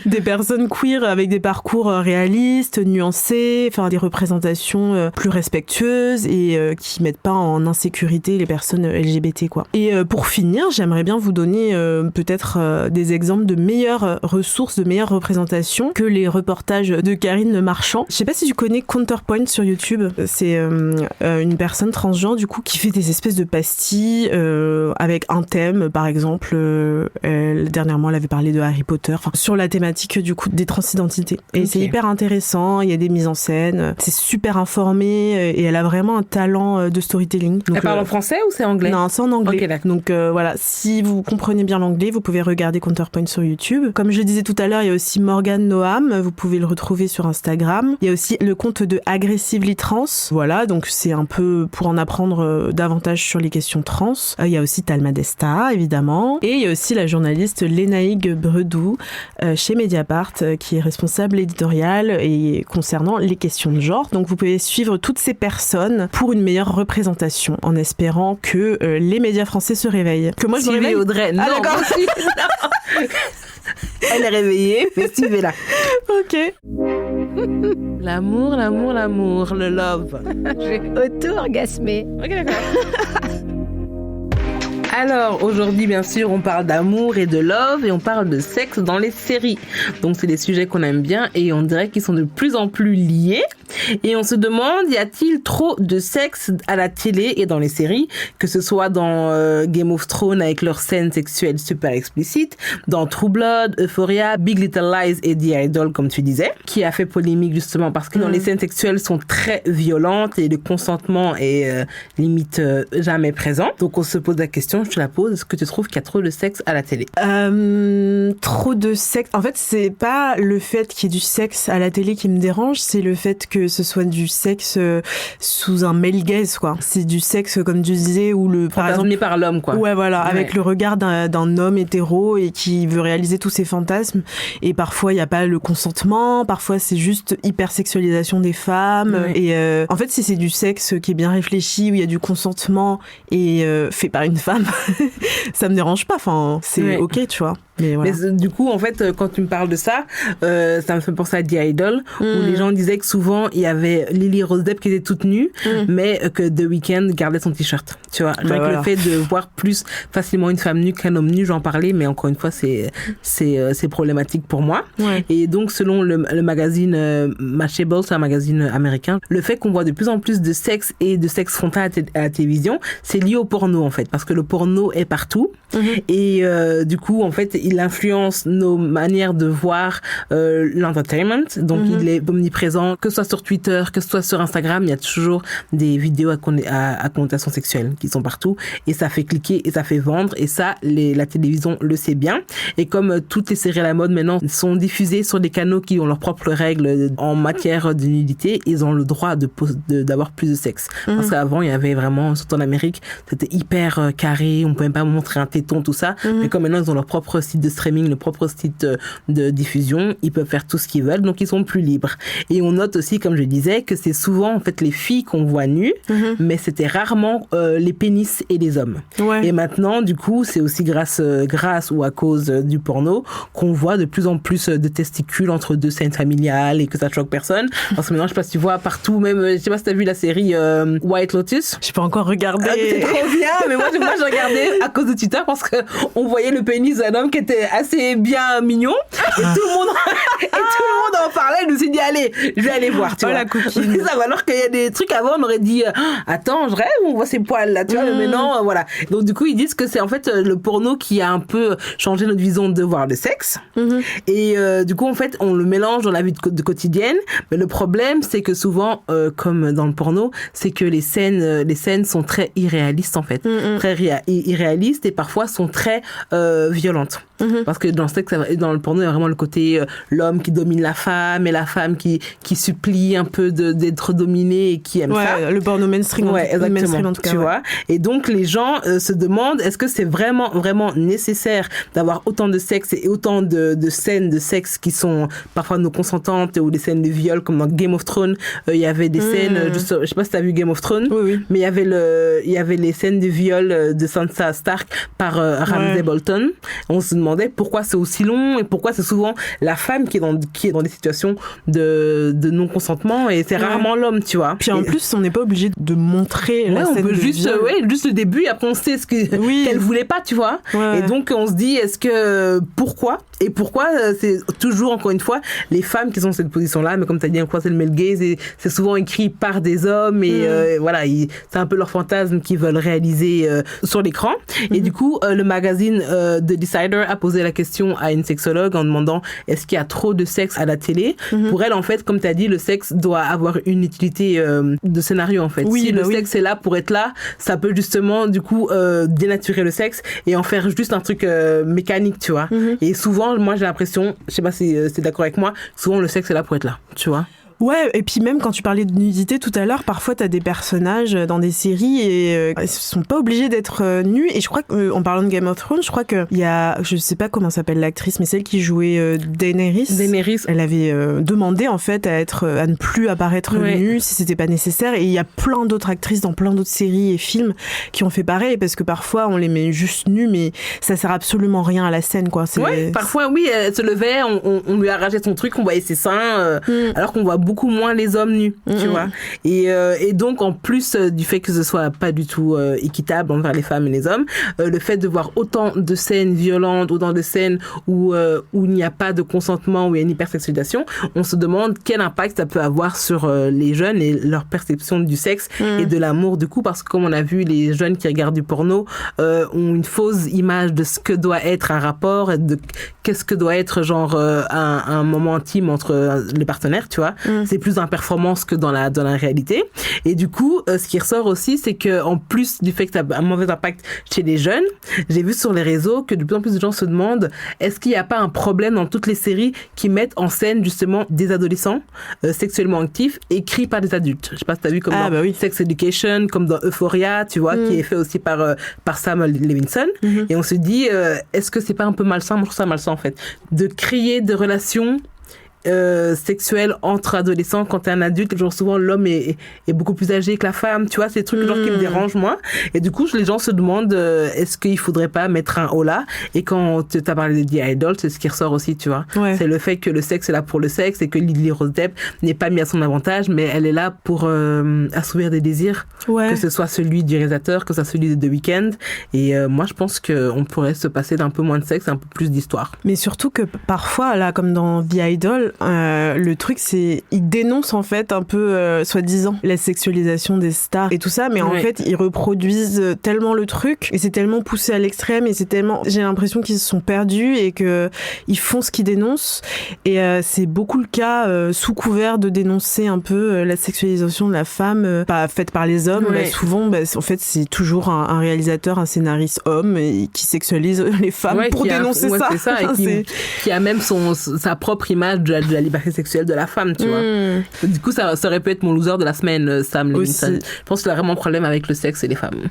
Des personnes queer avec des parcours réalistes, nuancés, enfin des représentations plus respectueuses et qui mettent pas en insécurité les personnes LGBT, quoi. Et pour finir, j'aimerais bien vous donner peut-être des exemples de meilleures ressources, de meilleures représentations que les reportages de Karine Marchand. Je sais pas si tu connais Counterpoint sur YouTube. C'est une personne transgenre du coup qui fait des espèces de pastilles avec un thème, par exemple. Dernièrement, elle avait parlé de Harry Potter, sur la thématique du coup des transidentités. Et c'est hyper intéressant. Il y a des mises en scène. C'est super informé et elle a vraiment un talent de storytelling. Donc, elle parle en français ou c'est anglais? Non, c'est en anglais. Okay, donc voilà, si vous comprenez bien l'anglais, vous pouvez regarder Counterpoint sur YouTube. Comme je le disais tout à l'heure, il y a aussi Morgan Noam. Vous pouvez le retrouver sur Instagram. Il y a aussi le compte de Aggressively Trans. Voilà, donc c'est un peu pour en apprendre davantage sur les questions trans. Il y a aussi Talma Desta, évidemment. Et il y a aussi la journaliste Lénaïgue Bredou chez Mediapart qui est responsable éditoriale et concernant les questions de genre. Donc vous pouvez suivre toutes ces personnes pour une meilleure représentation en espérant que les médias français se réveillent. Que moi je me réveille. Audrey. Ah, non, d'accord. Elle est réveillée, mais suivez-la. Ok. L'amour, l'amour, l'amour, le love. J'ai auto-orgasmé. Ok, d'accord. Alors, aujourd'hui, bien sûr, on parle d'amour et de love et on parle de sexe dans les séries. Donc, c'est des sujets qu'on aime bien et on dirait qu'ils sont de plus en plus liés. Et on se demande, y a-t-il trop de sexe à la télé et dans les séries, que ce soit dans Game of Thrones avec leurs scènes sexuelles super explicites, dans True Blood, Euphoria, Big Little Lies et The Idol, comme tu disais, qui a fait polémique justement parce que dans les scènes sexuelles sont très violentes et le consentement est limite jamais présent. Donc, on se pose la question, je te la pose, est-ce que tu trouves qu'il y a trop de sexe à la télé? Trop de sexe. En fait, c'est pas le fait qu'il y ait du sexe à la télé qui me dérange, c'est le fait que ce soit du sexe sous un male gaze, quoi. C'est du sexe, comme tu disais, où par exemple, par l'homme, quoi. Ouais, voilà, ouais. Avec le regard d'un homme hétéro et qui veut réaliser tous ses fantasmes. Et parfois, il n'y a pas le consentement. Parfois, c'est juste hypersexualisation des femmes. Ouais. Et en fait, si c'est du sexe qui est bien réfléchi, où il y a du consentement et fait par une femme, ça me dérange pas. Enfin, c'est ok, tu vois. Mais, voilà. Mais du coup, en fait, quand tu me parles de ça, ça me fait penser à The Idol, où les gens disaient que souvent, il y avait Lily Rose Depp qui était toute nue, mais que The Weeknd gardait son t-shirt. Tu vois, voilà. Le fait de voir plus facilement une femme nue qu'un homme nu, j'en parlais, mais encore une fois, c'est problématique pour moi. Ouais. Et donc, selon le magazine Mashable, c'est un magazine américain, le fait qu'on voit de plus en plus de sexe et de sexe frontal à la télévision, c'est lié au porno, en fait, parce que le porno est partout. Et du coup, en fait, il influence nos manières de voir l'entertainment. Donc, il est omniprésent, que ce soit sur Twitter, que ce soit sur Instagram, il y a toujours des vidéos à connotation sexuelle qui sont partout. Et ça fait cliquer et ça fait vendre. Et ça, la télévision le sait bien. Et comme toutes les séries à la mode maintenant sont diffusées sur des canaux qui ont leurs propres règles en matière de nudité, ils ont le droit d'avoir plus de sexe. Parce qu'avant, il y avait vraiment, surtout en Amérique, c'était hyper carré, on pouvait pas montrer un téton, tout ça. Mais comme maintenant, ils ont leur propre site de streaming, leur propre site de diffusion, ils peuvent faire tout ce qu'ils veulent, donc ils sont plus libres. Et on note aussi, comme je disais, que c'est souvent en fait les filles qu'on voit nues, mais c'était rarement les pénis et les hommes. Ouais. Et maintenant, du coup, c'est aussi grâce ou à cause du porno qu'on voit de plus en plus de testicules entre deux scènes familiales et que ça choque personne. Parce que maintenant, je sais pas si tu vois partout, même, je sais pas si t'as vu la série White Lotus. J'ai pas encore regardé. C'est trop bien, mais moi je regardais à cause de Twitter parce que on voyait le pénis d'un homme qui était assez bien mignon et tout le monde en parlait. Je me suis dit allez, je vais aller voir, tu vois. La coquine. Ça, alors qu'il y a des trucs avant, on aurait dit attends, je rêve, on voit ses poils là, tu vois, mais non, voilà. Donc du coup, ils disent que c'est en fait le porno qui a un peu changé notre vision de voir le sexe. Et du coup, en fait, on le mélange dans la vie de quotidienne, mais le problème, c'est que souvent, comme dans le porno, c'est que les scènes sont très irréalistes en fait, très irréalistes et parfois sont très violentes. Parce que dans le porno, il y a vraiment le côté l'homme qui domine la femme et la femme qui supplie un peu d'être dominée et qui aime ça. Le porno mainstream. Ouais, exactement. Mainstream en tout cas, tu vois. Et donc les gens se demandent est-ce que c'est vraiment nécessaire d'avoir autant de sexe et autant de scènes de sexe qui sont parfois non consentantes ou des scènes de viol comme dans Game of Thrones. Il y avait des scènes, je sais pas si t'as vu Game of Thrones, oui. mais il y avait les scènes de viol de Sansa Stark par Ramsay Bolton. On se demandait pourquoi c'est aussi long et pourquoi c'est souvent la femme qui est dans des situations de non-consentement et c'est rarement l'homme, tu vois. Puis en plus, on n'est pas obligé de montrer la scène on peut de juste viol. juste le début et après on sait qu'elle voulait pas, tu vois. Et donc on se dit pourquoi c'est toujours encore une fois les femmes qui sont dans cette position là, mais comme tu as dit, quoi, c'est le male gaze et c'est souvent écrit par des hommes et voilà, c'est un peu leur fantasme qu'ils veulent réaliser sur l'écran. Et du coup le magazine The Decider a posé la question à une sexologue en demandant est-ce qu'il y a trop de sexe à la télé. Pour elle, en fait, comme tu as dit, le sexe doit avoir une utilité de scénario, en fait. Si le sexe est là pour être là, ça peut justement du coup dénaturer le sexe et en faire juste un truc mécanique, tu vois. Et souvent, moi j'ai l'impression, je sais pas si t'es d'accord avec moi, souvent le sexe est là pour être là, tu vois. Ouais, et puis même quand tu parlais de nudité tout à l'heure, parfois t'as des personnages dans des séries et ils sont pas obligés d'être nus. Et je crois qu'en parlant de Game of Thrones, je crois qu'il y a, je sais pas comment s'appelle l'actrice, mais celle qui jouait Daenerys. Elle avait demandé en fait à ne plus apparaître nue si c'était pas nécessaire. Et il y a plein d'autres actrices dans plein d'autres séries et films qui ont fait pareil parce que parfois on les met juste nus, mais ça sert absolument rien à la scène, quoi. Parfois elle se levait, on lui arrachait son truc, on voyait ses seins, alors qu'on voit beaucoup moins les hommes nus, tu vois. Et donc, en plus du fait que ce soit pas du tout équitable envers les femmes et les hommes, le fait de voir autant de scènes violentes, autant de scènes où il n'y a pas de consentement, où il y a une hypersexualisation, on se demande quel impact ça peut avoir sur les jeunes et leur perception du sexe et de l'amour du coup, parce que comme on a vu, les jeunes qui regardent du porno ont une fausse image de ce que doit être un rapport, de qu'est-ce que doit être genre un moment intime entre les partenaires, tu vois. C'est plus dans la performance que dans la réalité. Et du coup, ce qui ressort aussi, c'est que en plus du fait que ça a un mauvais impact chez les jeunes, j'ai vu sur les réseaux que de plus en plus de gens se demandent est-ce qu'il n'y a pas un problème dans toutes les séries qui mettent en scène justement des adolescents sexuellement actifs écrits par des adultes. Je sais pas si t'as vu comme dans Sex Education, comme dans Euphoria, tu vois, qui est fait aussi par Sam Levinson. Et on se dit est-ce que c'est pas un peu malsain? Moi je trouve ça malsain en fait, de créer des relations sexuelle entre adolescents quand t'es un adulte. Genre souvent l'homme est beaucoup plus âgé que la femme, tu vois, c'est des trucs genre qui me dérangent moi. Et du coup les gens se demandent est-ce qu'il faudrait pas mettre un holà. Et quand t'as parlé de The Idol, c'est ce qui ressort aussi, tu vois. C'est le fait que le sexe est là pour le sexe et que Lily Rose Depp n'est pas mis à son avantage, mais elle est là pour assouvir des désirs, que ce soit celui du réalisateur, que ce soit celui de The Weeknd. Et moi je pense qu'on pourrait se passer d'un peu moins de sexe, un peu plus d'histoire. Mais surtout que parfois là, comme dans The Idol, le truc c'est ils dénoncent en fait un peu soi-disant la sexualisation des stars et tout ça, mais en fait ils reproduisent tellement le truc et c'est tellement poussé à l'extrême et c'est tellement, j'ai l'impression qu'ils se sont perdus et que ils font ce qu'ils dénoncent et c'est beaucoup le cas sous couvert de dénoncer un peu la sexualisation de la femme faite par les hommes. Souvent en fait c'est toujours un réalisateur, un scénariste homme qui sexualise les femmes pour dénoncer ça. C'est ça, et qui a même sa propre image de la liberté sexuelle de la femme, tu vois. Du coup, ça aurait pu être mon loser de la semaine, Sam Levinson. Je pense qu'il a vraiment un problème avec le sexe et les femmes.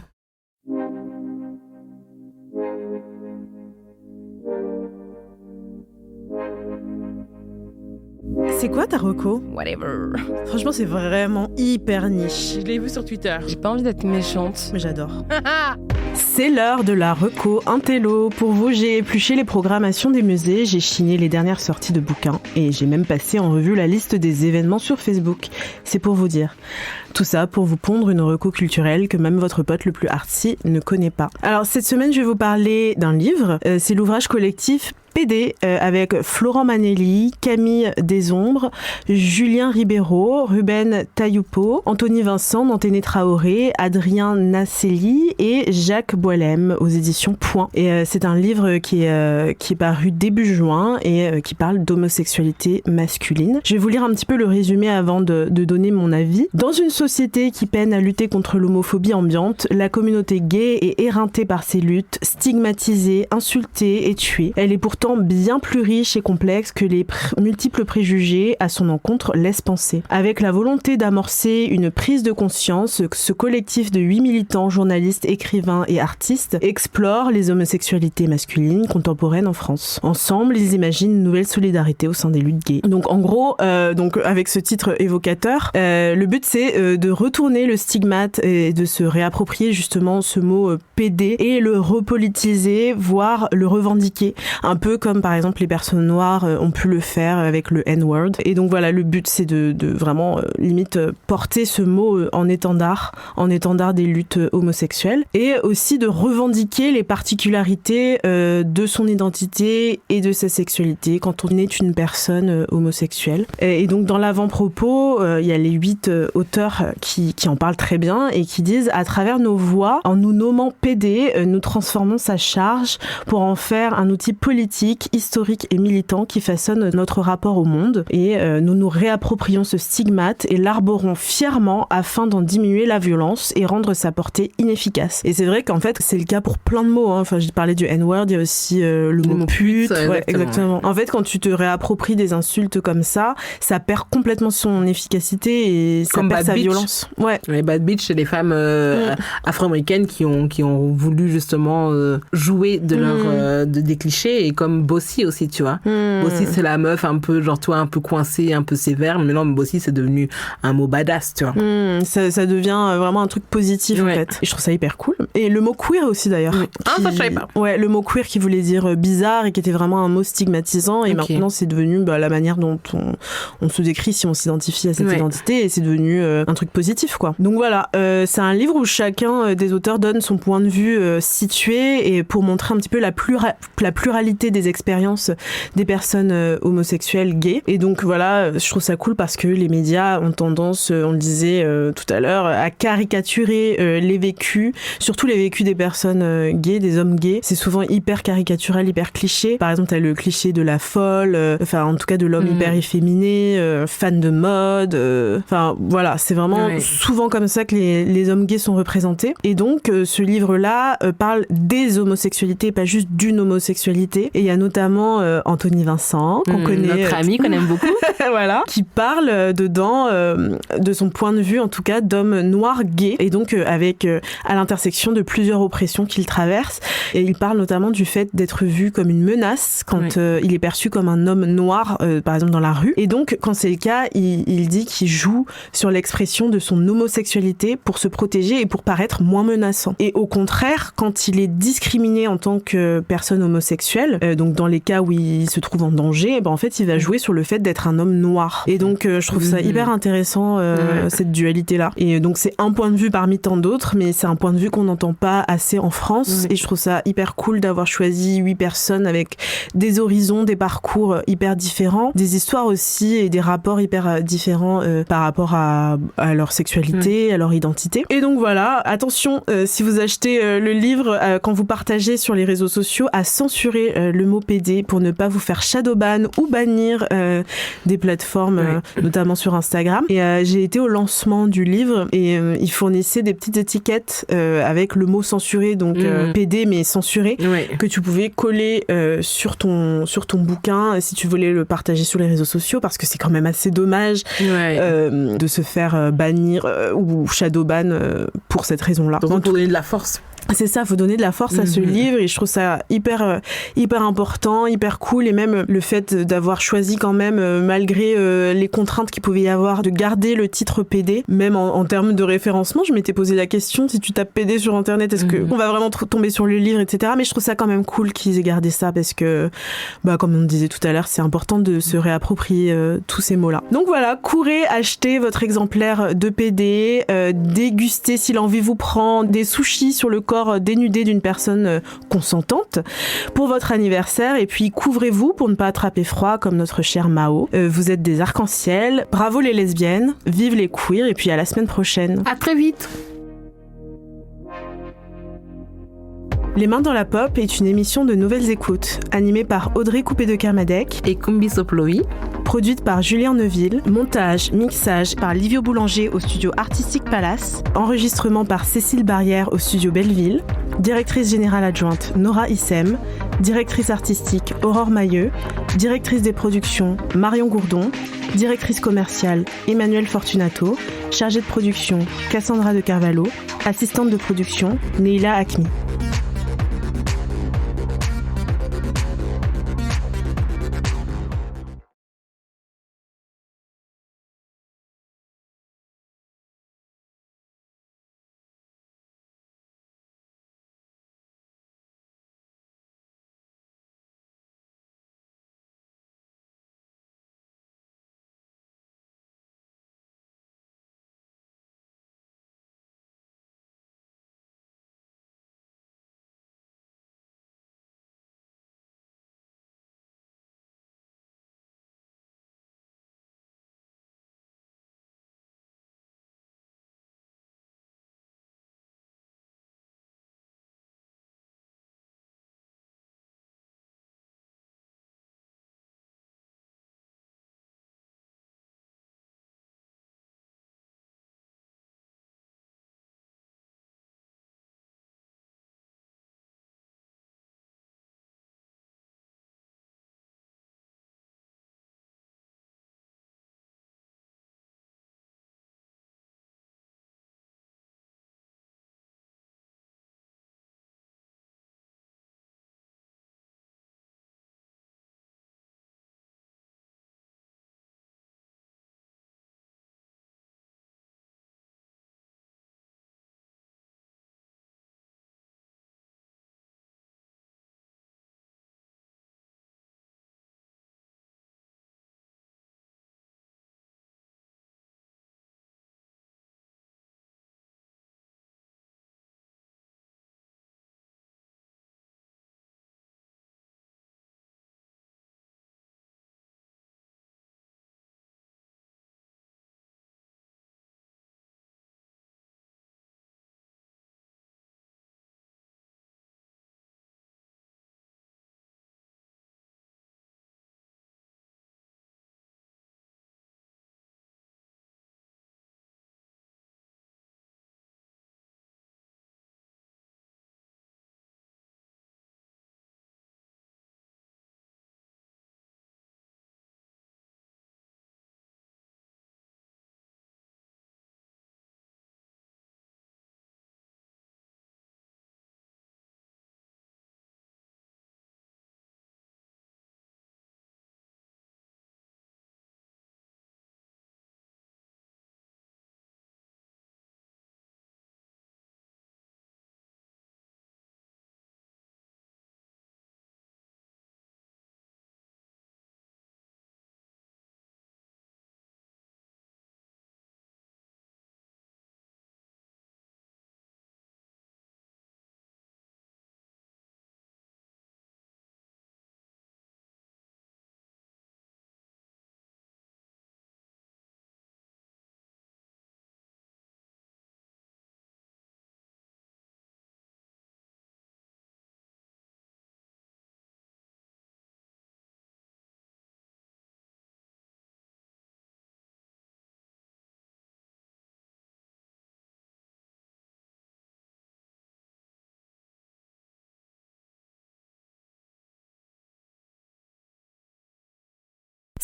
C'est quoi ta reco? Whatever. Franchement, c'est vraiment hyper niche. Je l'ai vu sur Twitter. J'ai pas envie d'être méchante, mais j'adore. C'est l'heure de la reco intello. Pour vous, j'ai épluché les programmations des musées, j'ai chiné les dernières sorties de bouquins et j'ai même passé en revue la liste des événements sur Facebook. C'est pour vous dire. Tout ça pour vous pondre une reco culturelle que même votre pote le plus artsy ne connaît pas. Alors cette semaine, je vais vous parler d'un livre. C'est l'ouvrage collectif PD avec Florent Manelli, Camille Desombres, Julien Ribeiro, Ruben Tailloupo, Anthony Vincent, Nanténé Traoré, Adrien Nasselli et Jacques Boilem aux éditions Point. Et c'est un livre qui est paru début juin et qui parle d'homosexualité masculine. Je vais vous lire un petit peu le résumé avant de donner mon avis. Dans une société qui peine à lutter contre l'homophobie ambiante, la communauté gay est éreintée par ces luttes, stigmatisée, insultée et tuée. Elle est pourtant pourtant bien plus riche et complexe que les multiples préjugés à son encontre laissent penser. Avec la volonté d'amorcer une prise de conscience, ce collectif de 8 militants, journalistes, écrivains et artistes explore les homosexualités masculines contemporaines en France. Ensemble, ils imaginent une nouvelle solidarité au sein des luttes gays. Donc en gros, avec ce titre évocateur, le but c'est de retourner le stigmate et de se réapproprier justement ce mot PD et le repolitiser, voire le revendiquer, un peu comme par exemple les personnes noires ont pu le faire avec le N-word. Et donc voilà, le but c'est de vraiment limite porter ce mot en étendard des luttes homosexuelles, et aussi de revendiquer les particularités de son identité et de sa sexualité quand on est une personne homosexuelle. Et donc dans l'avant-propos, il y a les 8 auteurs qui en parlent très bien et qui disent: à travers nos voix, en nous nommant PD, nous transformons sa charge pour en faire un outil politique, historique et militant qui façonne notre rapport au monde, et nous nous réapproprions ce stigmate et l'arborons fièrement afin d'en diminuer la violence et rendre sa portée inefficace. Et c'est vrai qu'en fait c'est le cas pour plein de mots, hein. Enfin, j'ai parlé du N-word, il y a aussi le mot pute. Ouais, exactement. En fait, quand tu te réappropries des insultes comme ça perd complètement son efficacité et ça comme perd bad sa bitch. Violence. Ouais. Les bad bitch, c'est les femmes afro-américaines qui ont voulu justement jouer de leur des clichés, et comme Bossy aussi, tu vois. Bossy, c'est la meuf un peu genre toi, un peu coincée, un peu sévère, mais non, Bossy c'est devenu un mot badass, tu vois. Ça devient vraiment un truc positif en fait. Et je trouve ça hyper cool. Et le mot queer aussi d'ailleurs. Ah, ça je savais pas. Ouais, le mot queer qui voulait dire bizarre et qui était vraiment un mot stigmatisant, et maintenant c'est devenu la manière dont on se décrit si on s'identifie à cette identité, et c'est devenu un truc positif quoi. Donc voilà, c'est un livre où chacun des auteurs donne son point de vue situé, et pour montrer un petit peu la pluralité des expériences des personnes homosexuelles gays. Et donc voilà, je trouve ça cool parce que les médias ont tendance, on le disait tout à l'heure, à caricaturer les vécus, surtout les vécus des personnes gays, des hommes gays. C'est souvent hyper caricatural, hyper cliché. Par exemple, t'as le cliché de la folle, en tout cas de l'homme hyper efféminé, fan de mode. Voilà, c'est vraiment souvent comme ça que les hommes gays sont représentés. Et donc, ce livre-là parle des homosexualités, pas juste d'une homosexualité. Et il y a notamment Anthony Vincent, qu'on connaît. Notre ami, qu'on aime beaucoup. Voilà. Qui parle dedans de son point de vue, en tout cas, d'homme noir gay. Et donc, avec à l'intersection de plusieurs oppressions qu'il traverse. Et il parle notamment du fait d'être vu comme une menace quand il est perçu comme un homme noir, par exemple, dans la rue. Et donc, quand c'est le cas, il dit qu'il joue sur l'expression de son homosexualité pour se protéger et pour paraître moins menaçant. Et au contraire, quand il est discriminé en tant que personne homosexuelle, donc dans les cas où il se trouve en danger, en fait, il va jouer sur le fait d'être un homme noir. Et donc, je trouve ça hyper intéressant, cette dualité-là. Et donc, c'est un point de vue parmi tant d'autres, mais c'est un point de vue qu'on n'entend pas assez en France. Et je trouve ça hyper cool d'avoir choisi 8 personnes avec des horizons, des parcours hyper différents, des histoires aussi et des rapports hyper différents par rapport à leur sexualité, à leur identité. Et donc voilà, attention, si vous achetez le livre, quand vous partagez sur les réseaux sociaux, à censurer le mot PD pour ne pas vous faire shadowban ou bannir des plateformes, notamment sur Instagram. Et j'ai été au lancement du livre et ils fournissaient des petites étiquettes avec le mot censuré, donc PD mais censuré, que tu pouvais coller sur ton bouquin si tu voulais le partager sur les réseaux sociaux, parce que c'est quand même assez dommage de se faire bannir ou shadowban pour cette raison-là. Donc pour donner de la force. C'est ça, faut donner de la force à ce livre, et je trouve ça hyper important, hyper cool, et même le fait d'avoir choisi quand même, malgré les contraintes qu'il pouvait y avoir, de garder le titre PD, même en termes de référencement. Je m'étais posé la question, si tu tapes PD sur internet, est-ce qu'on va vraiment tomber sur le livre, etc. Mais je trouve ça quand même cool qu'ils aient gardé ça, parce que, comme on disait tout à l'heure, c'est important de se réapproprier tous ces mots-là. Donc voilà, courez, achetez votre exemplaire de PD, dégustez si l'envie vous prend des sushis sur le corps dénudé d'une personne consentante pour votre anniversaire, et puis couvrez-vous pour ne pas attraper froid comme notre cher Mao. Vous êtes des arcs-en-ciel, bravo les lesbiennes, vive les queers, et puis à la semaine prochaine. À très vite. Les Mains dans la Pop est une émission de Nouvelles Écoutes, animée par Audrey Coupé de Kermadec et Kumbi Soploï, produite par Julien Neuville, montage, mixage par Livio Boulanger au studio Artistique Palace, enregistrement par Cécile Barrière au studio Belleville, directrice générale adjointe Nora Issem, directrice artistique Aurore Mailleux, directrice des productions Marion Gourdon, directrice commerciale Emmanuel Fortunato, chargée de production Cassandra de Carvalho, assistante de production Neila Akmi.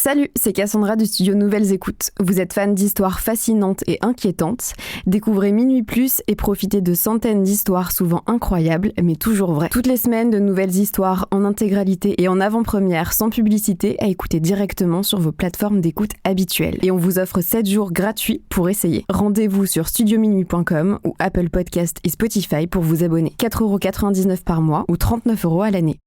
Salut, c'est Cassandra du studio Nouvelles Écoutes. Vous êtes fan d'histoires fascinantes et inquiétantes? Découvrez Minuit Plus et profitez de centaines d'histoires souvent incroyables, mais toujours vraies. Toutes les semaines, de nouvelles histoires en intégralité et en avant-première sans publicité à écouter directement sur vos plateformes d'écoute habituelles. Et on vous offre 7 jours gratuits pour essayer. Rendez-vous sur studiominuit.com ou Apple Podcast et Spotify pour vous abonner. 4,99€ par mois ou 39€ à l'année.